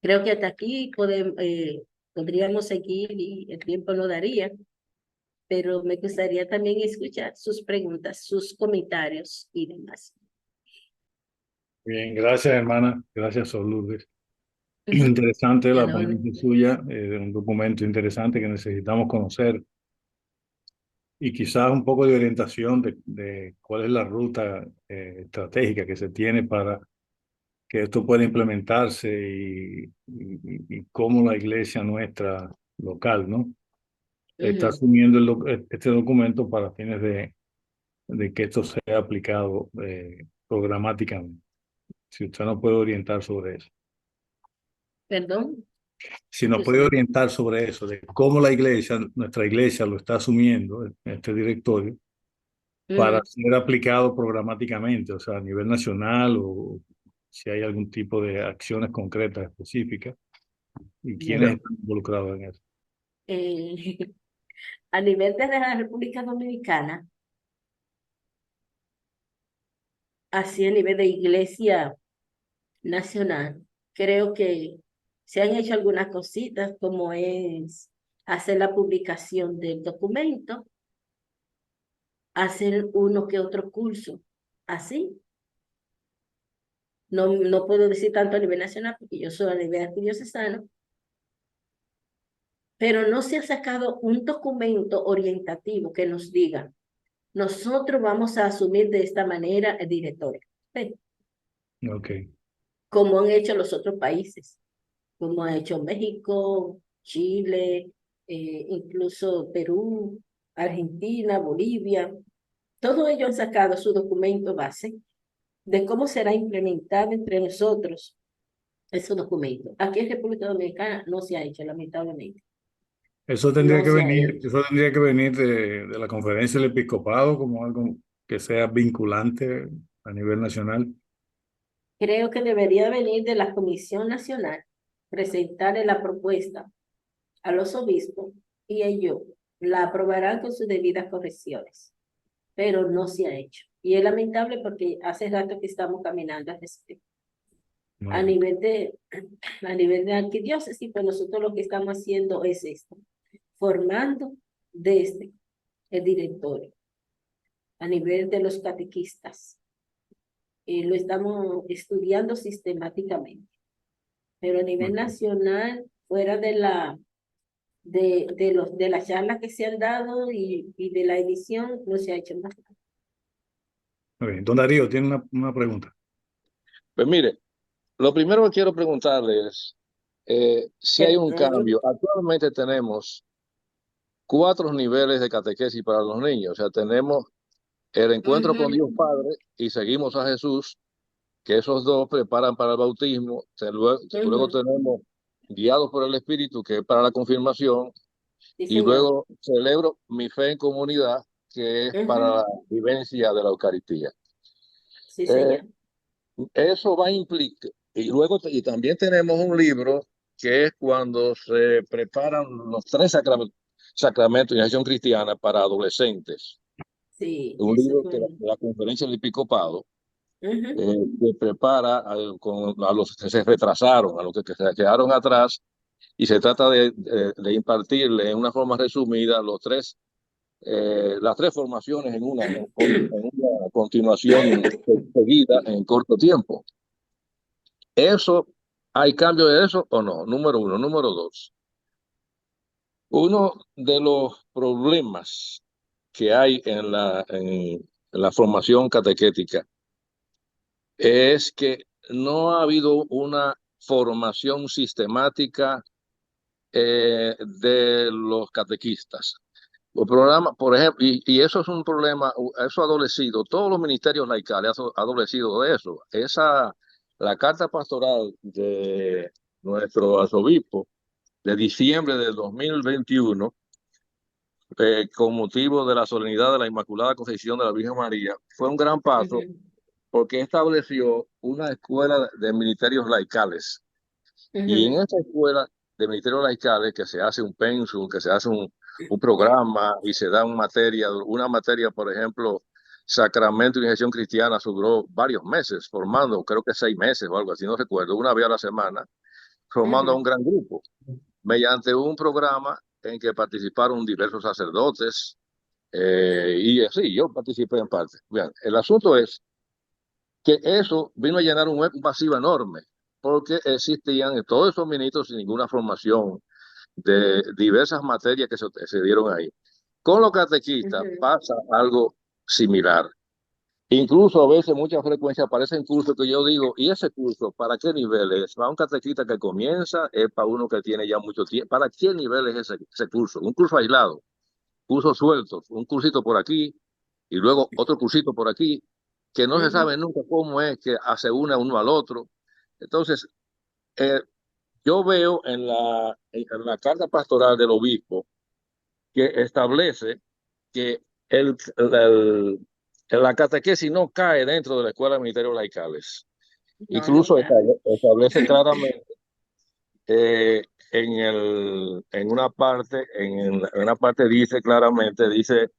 Creo que hasta aquí podríamos seguir y el tiempo no daría, pero me gustaría también escuchar sus preguntas, sus comentarios y demás. Bien, gracias hermana, gracias Sor Lourdes. Interesante A la la orden. ponencia suya, un documento interesante que necesitamos conocer y quizás un poco de orientación de cuál es la ruta estratégica que se tiene para que esto pueda implementarse y cómo la iglesia nuestra local, ¿no? Está Ujú. asumiendo este documento para fines de que esto sea aplicado programáticamente. Si usted nos puede orientar sobre eso. Perdón, Si nos puede escúchame. orientar sobre eso, de cómo la iglesia, nuestra iglesia lo está asumiendo, este directorio, para Ujú. ser aplicado programáticamente, o sea, a nivel nacional o si hay algún tipo de acciones concretas específicas y quiénes Bueno, están involucrados en eso. eh, a nivel de la República Dominicana, así a nivel de iglesia nacional, creo que se han hecho algunas cositas, como es hacer la publicación del documento, hacer uno que otro curso, así. No, no puedo decir tanto a nivel nacional porque yo soy a nivel arquidiocesano, pero no se ha sacado un documento orientativo que nos diga, nosotros vamos a asumir de esta manera el directorio, Ok. como han hecho los otros países, como ha hecho México, Chile, incluso Perú, Argentina, Bolivia. Todos ellos han sacado su documento base de cómo será implementado entre nosotros ese documento. Aquí en República Dominicana no se ha hecho, lamentablemente. No se ha hecho. Eso tendría que venir de la conferencia del episcopado como algo que sea vinculante a nivel nacional. Creo que debería venir de la Comisión Nacional, presentarle la propuesta a los obispos y ellos la aprobarán con sus debidas correcciones, pero no se ha hecho. Y es lamentable porque hace rato que estamos caminando al respecto. Muy A bien. nivel de, a nivel de arquidiócesis, pues nosotros lo que estamos haciendo es esto, formando desde el directorio, a nivel de los catequistas. Lo estamos estudiando sistemáticamente, pero a nivel Ok. nacional, fuera de las charlas que se han dado y de la edición, no se ha hecho más. Muy bien. Don Darío tiene una pregunta. Pues mire, lo primero que quiero preguntarle es si hay un Perdón. cambio. Actualmente tenemos 4 niveles de catequesis para los niños. O sea, tenemos el encuentro con Dios Ujú, Padre y seguimos a Jesús, que esos dos preparan para el bautismo. Luego ujú. tenemos guiados por el Espíritu, que es para la confirmación. Sí, Y señor. luego celebro mi fe en comunidad, que es para la Ujú. vivencia de la Eucaristía. Sí, Eh, señor. Eso va a implicar, y también tenemos un libro que es cuando se preparan los 3 sacramentos de acción cristiana para adolescentes. Sí, Un eso libro fue. que la Conferencia del Episcopado Ujú. que prepara a los que se retrasaron, a los que se quedaron atrás, y se trata de impartirle en una forma resumida los 3 las tres formaciones en una continuación seguida en corto tiempo. ¿Eso, hay cambio de eso o no? Número uno. Número dos, uno de los problemas que hay en la formación catequética es que no ha habido una formación sistemática de los catequistas. El programa, por ejemplo, y eso es un problema, eso ha adolecido, todos los ministerios laicales ha adolecido de eso. La carta pastoral de nuestro arzobispo de diciembre del 2021, con motivo de la solemnidad de la Inmaculada Concepción de la Virgen María, fue un gran paso porque estableció una escuela de ministerios laicales. Y en esa escuela de ministerios laicales, que se hace un pensum, que se hace un programa y se da una materia, por ejemplo, Sacramento y Iniciación Cristiana, duró varios meses formando, creo que 6 meses o algo así, no recuerdo, una vez a la semana, formando a un gran grupo, mediante un programa en que participaron diversos sacerdotes, y sí, yo participé en parte. Bien, el asunto es que eso vino a llenar un vacío enorme, porque existían todos esos ministros sin ninguna formación de diversas materias que se dieron ahí. Con los catequistas pasa algo similar. Incluso a veces, mucha frecuencia, aparecen cursos que yo digo, ¿y ese curso para qué nivel es? ¿Para un catequista que comienza? ¿Es para uno que tiene ya mucho tiempo? ¿Para qué nivel es ese curso? Un curso aislado, cursos sueltos, un cursito por aquí y luego otro cursito por aquí, que no se sabe nunca cómo es que se une uno al otro. Entonces, yo veo en la carta pastoral del obispo que establece que la catequesis no cae dentro de la escuela de ministerios laicales. Incluso establece claramente en una parte dice claramente, dice,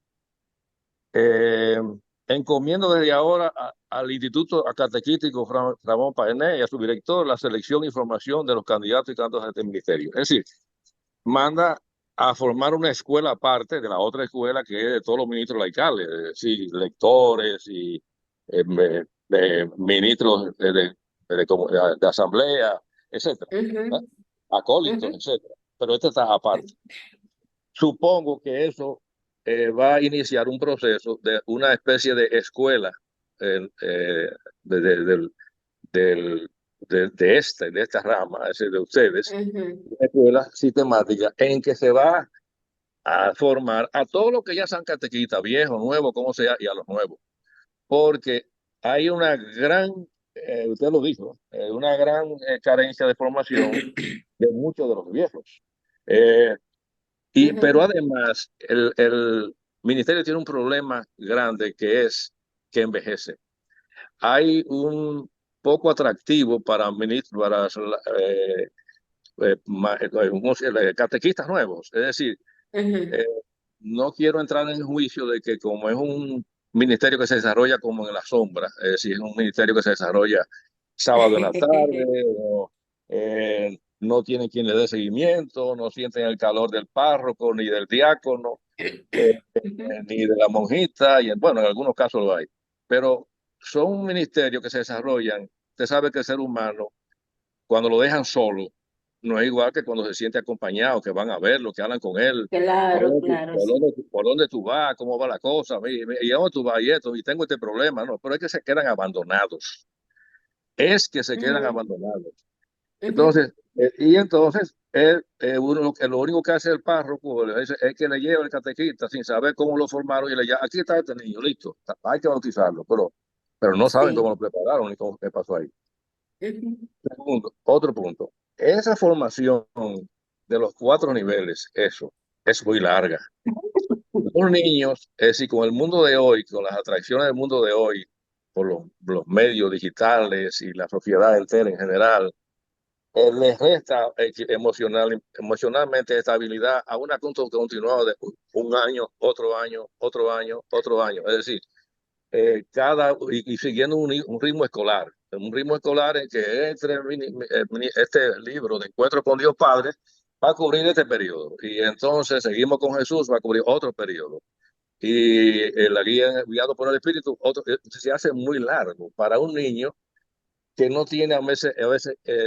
encomiendo desde ahora al Instituto Catequístico Ramón Paenés y a su director la selección y formación de los candidatos y candidatos a este ministerio. Es decir, manda a formar una escuela aparte de la otra escuela que es de todos los ministros laicales, es decir, lectores y ministros de asamblea, etcétera, acólitos, etcétera. Pero este está aparte. Supongo que eso va a iniciar un proceso de una especie de escuela de esta rama, es decir, de ustedes, una escuela sistemática en que se va a formar a todos los que ya sean catequistas, viejos, nuevos, como sea, y a los nuevos. Porque hay una gran, usted lo dijo, una gran carencia de formación de muchos de los viejos. Pero además, el ministerio tiene un problema grande que es que envejece. Hay un poco atractivo para catequistas nuevos. Es decir, no quiero entrar en juicio de que como es un ministerio que se desarrolla como en la sombra, es decir, es un ministerio que se desarrolla sábado en la tarde, o, no tienen quien le dé seguimiento, no sienten el calor del párroco, ni del diácono, ni de la monjita, y bueno, en algunos casos lo hay, pero son ministerios que se desarrollan. Usted sabe que el ser humano, cuando lo dejan solo, no es igual que cuando se siente acompañado, que van a verlo, que hablan con él. Claro, claro. ¿Por dónde tú vas? ¿Cómo va la cosa? ¿Y a dónde tú vas? Y esto, y tengo este problema. No, pero es que se quedan abandonados. Es que se quedan abandonados. Entonces, lo único que hace el párroco es que le lleva el catequista sin saber cómo lo formaron y le llama, aquí está este niño, listo, hay que bautizarlo, pero no saben cómo lo prepararon ni cómo qué pasó ahí. Segundo, otro punto, esa formación de los 4 niveles, eso es muy larga. Los niños, es decir, con el mundo de hoy, con las atracciones del mundo de hoy, por los medios digitales y la sociedad entera en general, les resta emocionalmente estabilidad a una continuada de un año, otro año, otro año, otro año. Es decir, y siguiendo un ritmo escolar. Un ritmo escolar en que este libro de Encuentro con Dios Padre va a cubrir este periodo. Y entonces seguimos con Jesús, va a cubrir otro periodo. y la guía guiado por el Espíritu, se hace muy largo para un niño que no tiene a veces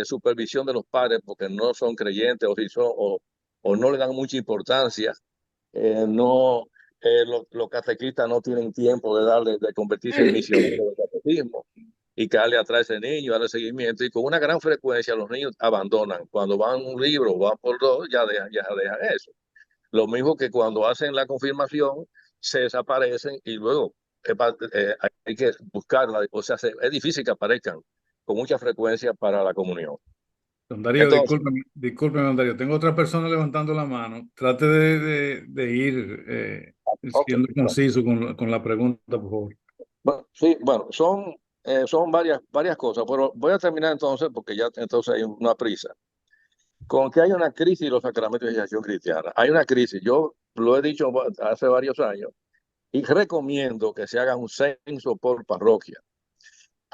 supervisión de los padres porque no son creyentes o, si son, o no le dan mucha importancia. No, los catequistas no tienen tiempo de convertirse en misioneros del catecismo y que darle atrás a ese niño, darle seguimiento. Y con una gran frecuencia los niños abandonan. Cuando van un libro, van por dos, ya dejan eso. Lo mismo que cuando hacen la confirmación, se desaparecen y luego hay que buscarla. O sea, es difícil que aparezcan con mucha frecuencia para la comunión. Don Darío, Entonces, discúlpeme, don Darío. Tengo otra persona levantando la mano. Trate de ir ok. siendo conciso con la pregunta, por favor. Bueno, sí, bueno, son varias cosas, pero voy a terminar entonces porque ya entonces hay una prisa. Con que hay una crisis de los sacramentos de iniciación cristiana. Hay una crisis, yo lo he dicho hace varios años y recomiendo que se haga un censo por parroquia.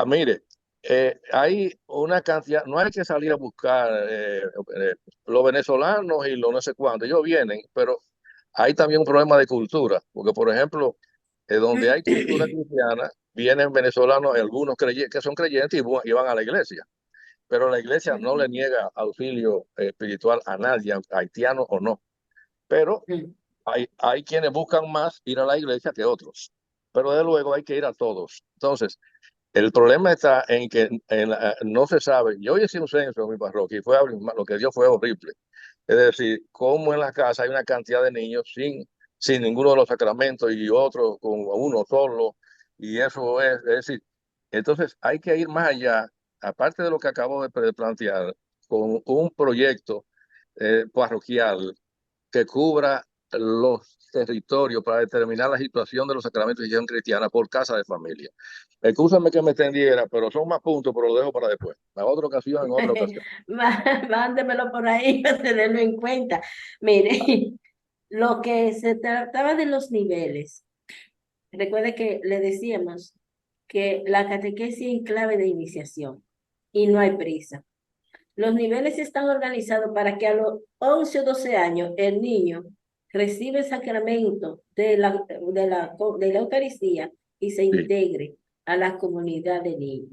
Mire, hay una cantidad, no hay que salir a buscar los venezolanos y los no sé cuántos, ellos vienen, pero hay también un problema de cultura, porque por ejemplo, donde hay cultura cristiana, vienen venezolanos, algunos que son creyentes y van a la iglesia, pero la iglesia no le niega auxilio espiritual a nadie, haitiano o no, pero hay quienes buscan más ir a la iglesia que otros, pero de luego hay que ir a todos. Entonces, el problema está en que no se sabe. Yo hice un censo en mi parroquia y lo que dio fue horrible. Es decir, como en la casa hay una cantidad de niños sin ninguno de los sacramentos y otros con uno solo. Y eso es decir, entonces hay que ir más allá, aparte de lo que acabo de plantear, con un proyecto parroquial que cubra los territorios para determinar la situación de los sacramentos de iniciación cristiana por casa de familia. Excúsame que me extendiera, pero son más puntos, pero lo dejo para después. La otra ocasión, en otra ocasión. Mándemelo por ahí para tenerlo en cuenta. Mire, lo que se trataba de los niveles. Recuerde que le decíamos que la catequesis en clave de iniciación y no hay prisa. Los niveles están organizados para que a los 11 o 12 años el niño recibe el sacramento de la Eucaristía y se Sí, integre a la comunidad de niños,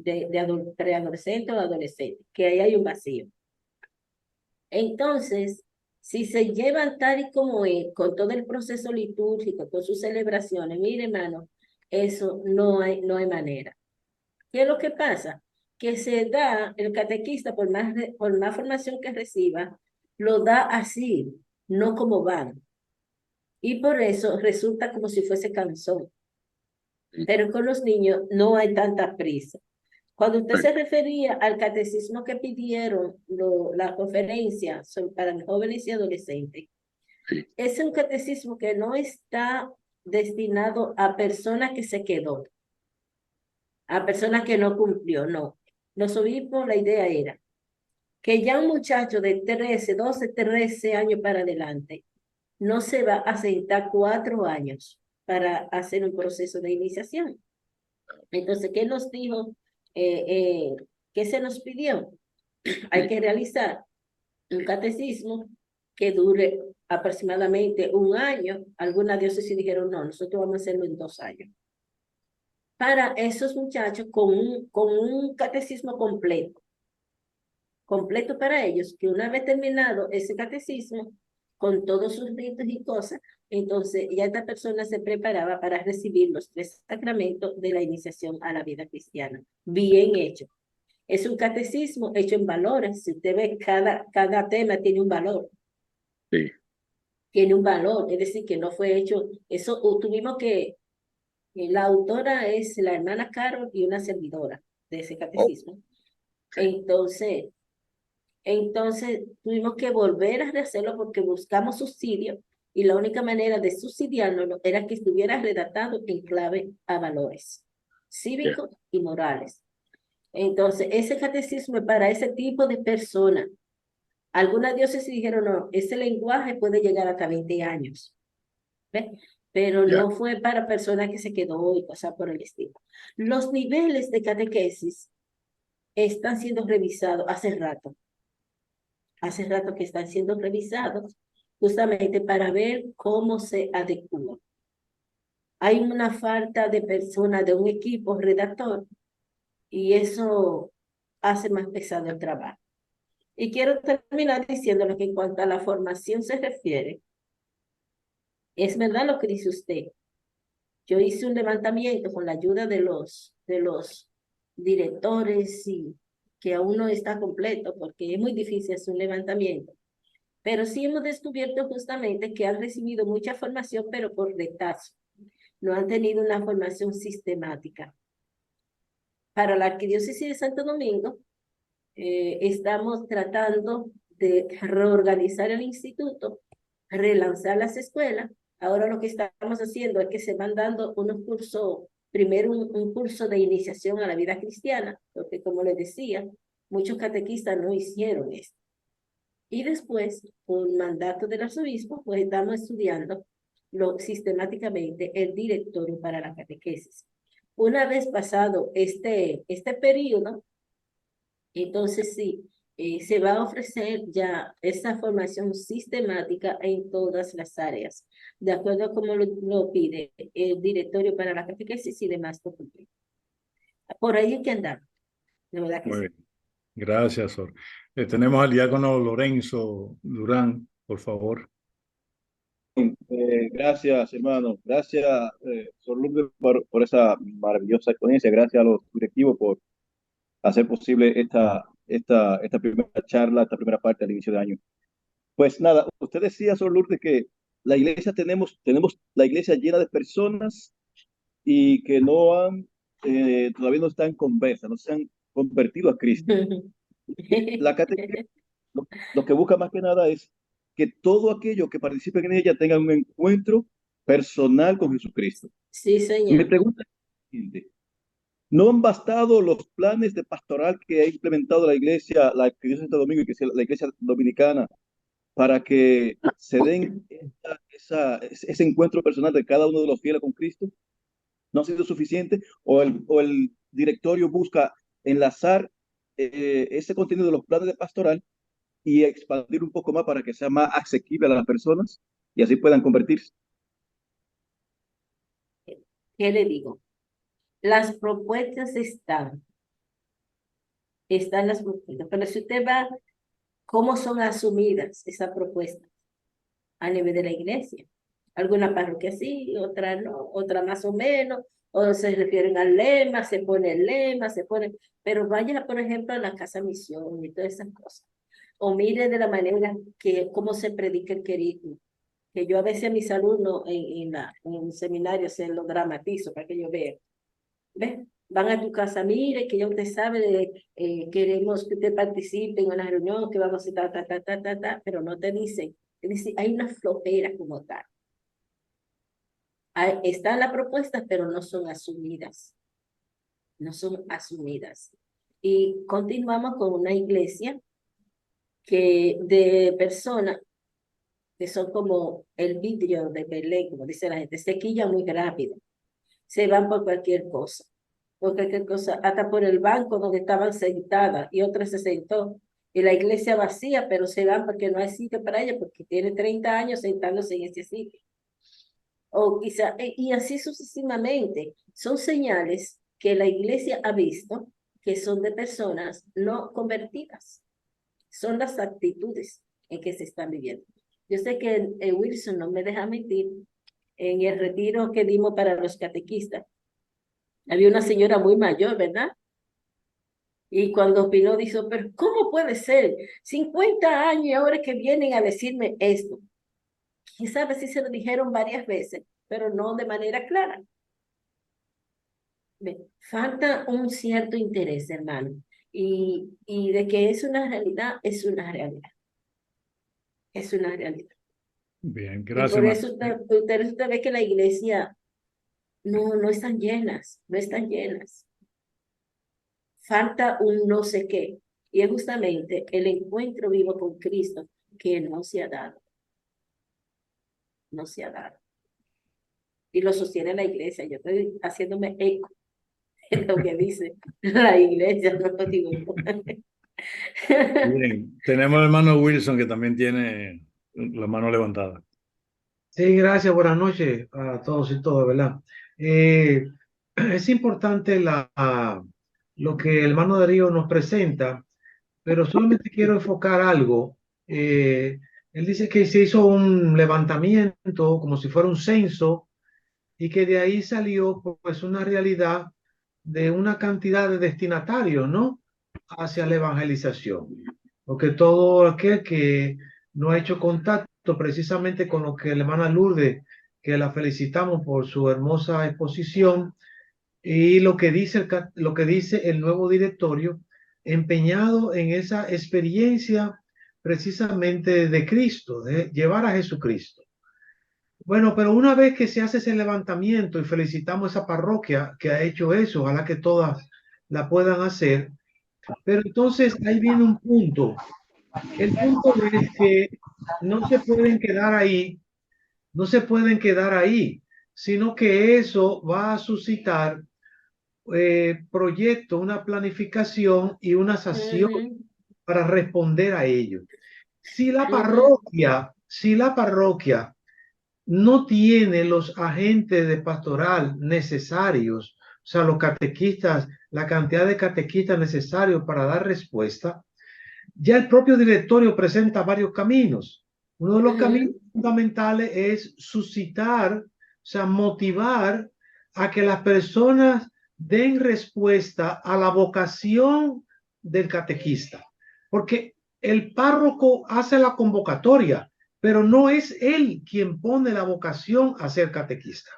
preadolescentes o adolescentes, que ahí hay un vacío. Entonces, si se llevan tal y como es, con todo el proceso litúrgico, con sus celebraciones, mire, hermano, eso no hay manera. ¿Qué es lo que pasa? Que se da, el catequista, por más formación que reciba, lo da así, no como van. Y por eso resulta como si fuese cansón. sí, Pero con los niños no hay tanta prisa. Cuando usted sí, se refería al catecismo que pidieron la conferencia para jóvenes y adolescentes, sí. es un catecismo que no está destinado a personas que se quedó, a personas que no cumplió, no. Los obispos, la idea era que ya un muchacho de 13, 12, 13 años para adelante no se va a sentar 4 años para hacer un proceso de iniciación. Entonces, ¿qué nos dijo? ¿Qué se nos pidió? Hay que realizar un catecismo que dure aproximadamente 1 año. Algunas diócesis dijeron, no, nosotros vamos a hacerlo en 2 años. Para esos muchachos con un catecismo completo para ellos, que una vez terminado ese catecismo, con todos sus ritos y cosas, entonces ya esta persona se preparaba para recibir los 3 sacramentos de la iniciación a la vida cristiana. Bien hecho. Es un catecismo hecho en valores. Si usted ve, cada tema tiene un valor. Sí. Tiene un valor, es decir, que no fue hecho, eso tuvimos que, la autora es la hermana Carol y una servidora de ese Oh, catecismo. sí. Entonces, tuvimos que volver a rehacerlo porque buscamos subsidio y la única manera de subsidiarlo era que estuviera redactado en clave a valores Yeah. cívicos y morales. Entonces, ese catecismo es para ese tipo de personas. Algunas diócesis dijeron, no, ese lenguaje puede llegar hasta 20 años. ¿Ves? Pero Yeah. no fue para personas que se quedó y cosas por el estilo. Los niveles de catequesis están siendo revisados hace rato. Hace rato que están siendo revisados justamente para ver cómo se adecúan. hay una falta de personas, de un equipo redactor, y eso hace más pesado el trabajo. Y quiero terminar diciéndole que en cuanto a la formación se refiere, es verdad lo que dice usted. Yo hice un levantamiento con la ayuda de los directores y que aún no está completo porque es muy difícil hacer un levantamiento. Pero sí hemos descubierto justamente que han recibido mucha formación, pero por detalle. No han tenido una formación sistemática. Para la Arquidiócesis de Santo Domingo, estamos tratando de reorganizar el instituto, relanzar las escuelas. Ahora lo que estamos haciendo es que se van dando unos cursos, primero un curso de iniciación a la vida cristiana, porque como les decía, muchos catequistas no hicieron esto. Y después, por mandato del arzobispo, pues estamos estudiando sistemáticamente el directorio para la catequesis. Una vez pasado este periodo, entonces sí, se va a ofrecer ya esa formación sistemática en todas las áreas, de acuerdo a cómo lo pide el directorio para la catequesis y demás. Por ahí hay que andar, de verdad que Muy sí. bien. Gracias, Sor. Tenemos al diácono Lorenzo Durán, por favor. Gracias, hermano. Gracias, Sor Lourdes, por esa maravillosa experiencia. Gracias a los directivos por hacer posible esta primera charla, esta primera parte al inicio de año. Pues nada, usted decía, Sor Lourdes, que la iglesia tenemos la iglesia llena de personas y que todavía no están conversas, no se han convertido a Cristo. La catequesis lo que busca más que nada es que todo aquello que participen en ella tengan un encuentro personal con Jesucristo. Sí, Mi señor. pregunta es la siguiente. ¿No han bastado los planes de pastoral que ha implementado la iglesia de Santo Domingo y que es la iglesia dominicana para que se den ese encuentro personal de cada uno de los fieles con Cristo? ¿No ha sido suficiente? ¿O el directorio busca enlazar ese contenido de los planes de pastoral y expandir un poco más para que sea más asequible a las personas y así puedan convertirse? ¿Qué le digo? Las propuestas están las propuestas, pero si usted va, ¿cómo son asumidas esas propuestas a nivel de la iglesia? Alguna parroquia sí, otra no, otra más o menos, o se refieren al lema, se pone el lema, pero vaya, por ejemplo, a la casa misión y todas esas cosas. O mire de la manera cómo se predica el querigma, que yo a veces a mis alumnos en el seminario se lo dramatizo para que yo vean. ¿Ves? Van a tu casa, mire, que ya usted sabe, queremos que usted participe en una reunión, que vamos a estar, pero no te dicen, hay una flojera como tal. Están las propuestas, pero no son asumidas. No son asumidas. Y continuamos con una iglesia de personas que son como el vidrio de Belén, como dice la gente, se quilla muy rápido. Se van por cualquier cosa. Por cualquier cosa, hasta por el banco donde estaban sentadas y otra se sentó. Y la iglesia vacía, pero se van porque no hay sitio para ella, porque tiene 30 años sentándose en ese sitio. O quizá, y así sucesivamente. Son señales que la iglesia ha visto que son de personas no convertidas. Son las actitudes en que se están viviendo. Yo sé que Wilson no me deja mentir. En el retiro que dimos para los catequistas, había una señora muy mayor, ¿verdad? Y cuando opinó, dijo, pero ¿cómo puede ser? 50 años y ahora que vienen a decirme esto. Quién sabe si se lo dijeron varias veces, pero no de manera clara. Falta un cierto interés, hermano. Y de que es una realidad, es una realidad. Es una realidad. Bien, Y gracias, por eso María. usted ve que la iglesia no están llenas, no están llenas. Falta un no sé qué. Y es justamente el encuentro vivo con Cristo que no se ha dado. No se ha dado. Y lo sostiene la iglesia. Yo estoy haciéndome eco de lo que dice la iglesia, no lo digo yo. Bien, tenemos al hermano Wilson que también tiene la mano levantada. Sí, gracias, buenas noches a todos y todas, ¿verdad? Eh, es importante lo que el hermano Darío nos presenta, pero solamente quiero enfocar algo. Él dice que se hizo un levantamiento como si fuera un censo y que de ahí salió pues una realidad de una cantidad de destinatarios, ¿no? Hacia la evangelización. Porque todo aquel que no ha hecho contacto precisamente con lo que la hermana Lourdes, que la felicitamos por su hermosa exposición, y lo que dice el nuevo directorio, empeñado en esa experiencia precisamente de Cristo, de llevar a Jesucristo. Bueno, pero una vez que se hace ese levantamiento y felicitamos a esa parroquia que ha hecho eso, ojalá que todas la puedan hacer, pero entonces ahí viene un punto. El punto es que no se pueden quedar ahí, no se pueden quedar ahí, sino que eso va a suscitar proyectos, una planificación y unas acciones Ujú, para responder a ello. ujú, Si la parroquia no tiene los agentes de pastoral necesarios, o sea, los catequistas, la cantidad de catequistas necesarios para dar respuesta, ya el propio directorio presenta varios caminos. Uno de los caminos ujú, fundamentales es suscitar, o sea, motivar a que las personas den respuesta a la vocación del catequista. Porque el párroco hace la convocatoria, pero no es él quien pone la vocación a ser catequista.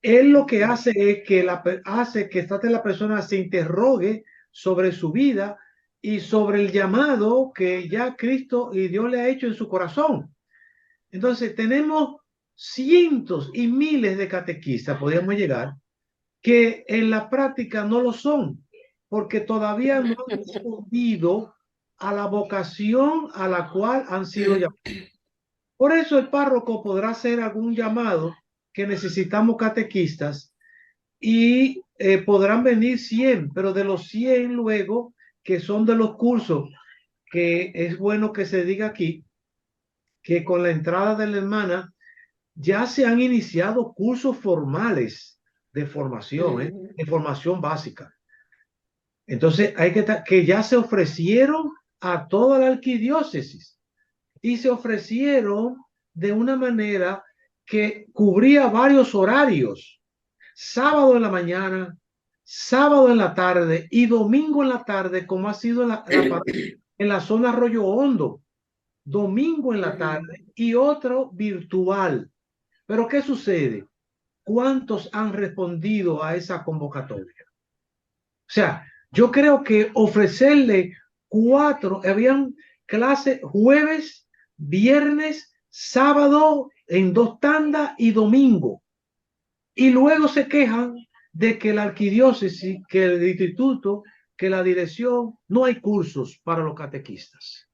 Él lo que hace es que hace que la persona se interrogue sobre su vida y sobre el llamado que ya Cristo y Dios le ha hecho en su corazón. Entonces, tenemos cientos y miles de catequistas, podríamos llegar, que en la práctica no lo son, porque todavía no han respondido a la vocación a la cual han sido llamados. Por eso el párroco podrá hacer algún llamado que necesitamos catequistas y podrán venir 100, pero de los 100 luego, que son de los cursos, que es bueno que se diga aquí, que con la entrada de la hermana ya se han iniciado cursos formales de formación básica. Entonces hay que ya se ofrecieron a toda la arquidiócesis y se ofrecieron de una manera que cubría varios horarios: sábado en la mañana, sábado en la tarde y domingo en la tarde, como ha sido en la zona Arroyo Hondo, domingo en la ujú, tarde y otro virtual. Pero ¿qué sucede? ¿Cuántos han respondido a esa convocatoria? O sea, yo creo que ofrecerle habían clases jueves, viernes, sábado en 2 tandas y domingo. Y luego se quejan de que la arquidiócesis, que el instituto, que la dirección, no hay cursos para los catequistas.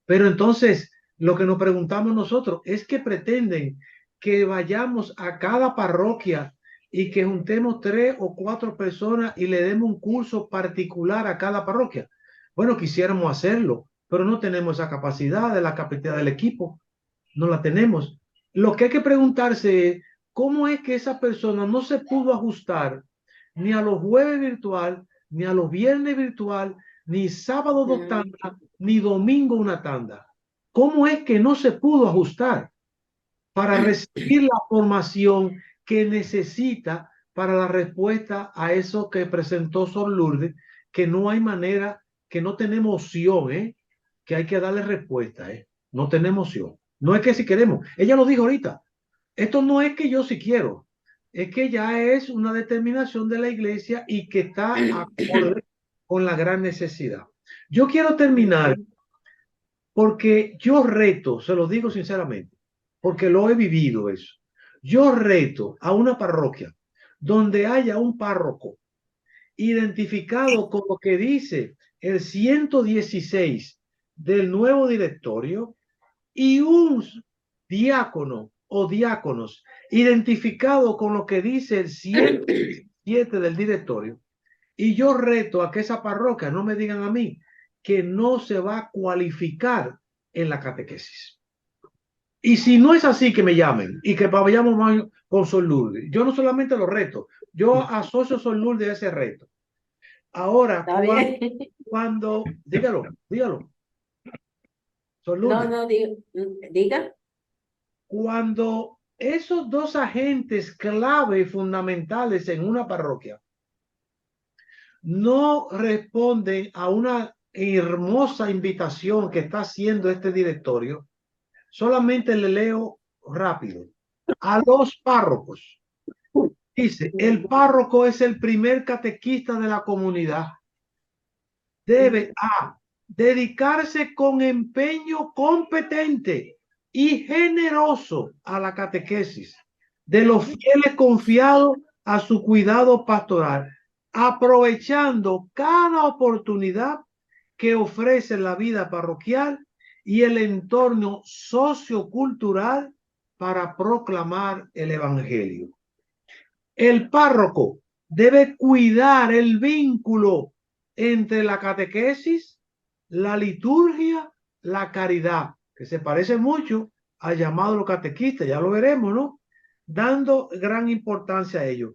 Pero entonces, lo que nos preguntamos nosotros es que pretenden que vayamos a cada parroquia y que juntemos 3 o 4 personas y le demos un curso particular a cada parroquia. Bueno, quisiéramos hacerlo, pero no tenemos esa capacidad de la capacidad del equipo, no la tenemos. Lo que hay que preguntarse es cómo es que esa persona no se pudo ajustar ni a los jueves virtual, ni a los viernes virtual, ni sábado 2 tandas, ni domingo una tanda. ¿Cómo es que no se pudo ajustar para recibir la formación que necesita para la respuesta a eso que presentó Sor Lourdes, que no hay manera, que no tenemos opción, que hay que darle respuesta, no tenemos opción. No es que si queremos, ella lo dijo ahorita, esto no es que yo si quiero, es que ya es una determinación de la iglesia y que está acorde con la gran necesidad. Yo quiero terminar ujú, porque yo reto, se lo digo sinceramente, porque lo he vivido eso. Yo reto a una parroquia donde haya un párroco identificado con lo que dice el 116 del nuevo directorio y un diácono o diáconos identificado con lo que dice el 107 del directorio. Y yo reto a que esa parroquia no me digan a mí que no se va a cualificar en la catequesis. Y si no es así, que me llamen y que vayamos más con Sor Lourdes. Yo no solamente lo reto, yo asocio a Sor Lourdes a ese reto. Ahora, Está bien. dígalo, Sor No, Lourdes, no, diga. cuando esos dos agentes clave y fundamentales en una parroquia no responden a una hermosa invitación que está haciendo este directorio, solamente le leo rápido. A los párrocos. Dice, el párroco es el primer catequista de la comunidad. Debe dedicarse con empeño competente y generoso a la catequesis de los fieles confiados a su cuidado pastoral, aprovechando cada oportunidad que ofrece la vida parroquial y el entorno sociocultural para proclamar el evangelio. El párroco debe cuidar el vínculo entre la catequesis, la liturgia, la caridad, que se parece mucho al llamado catequista, ya lo veremos, ¿no? Dando gran importancia a ello.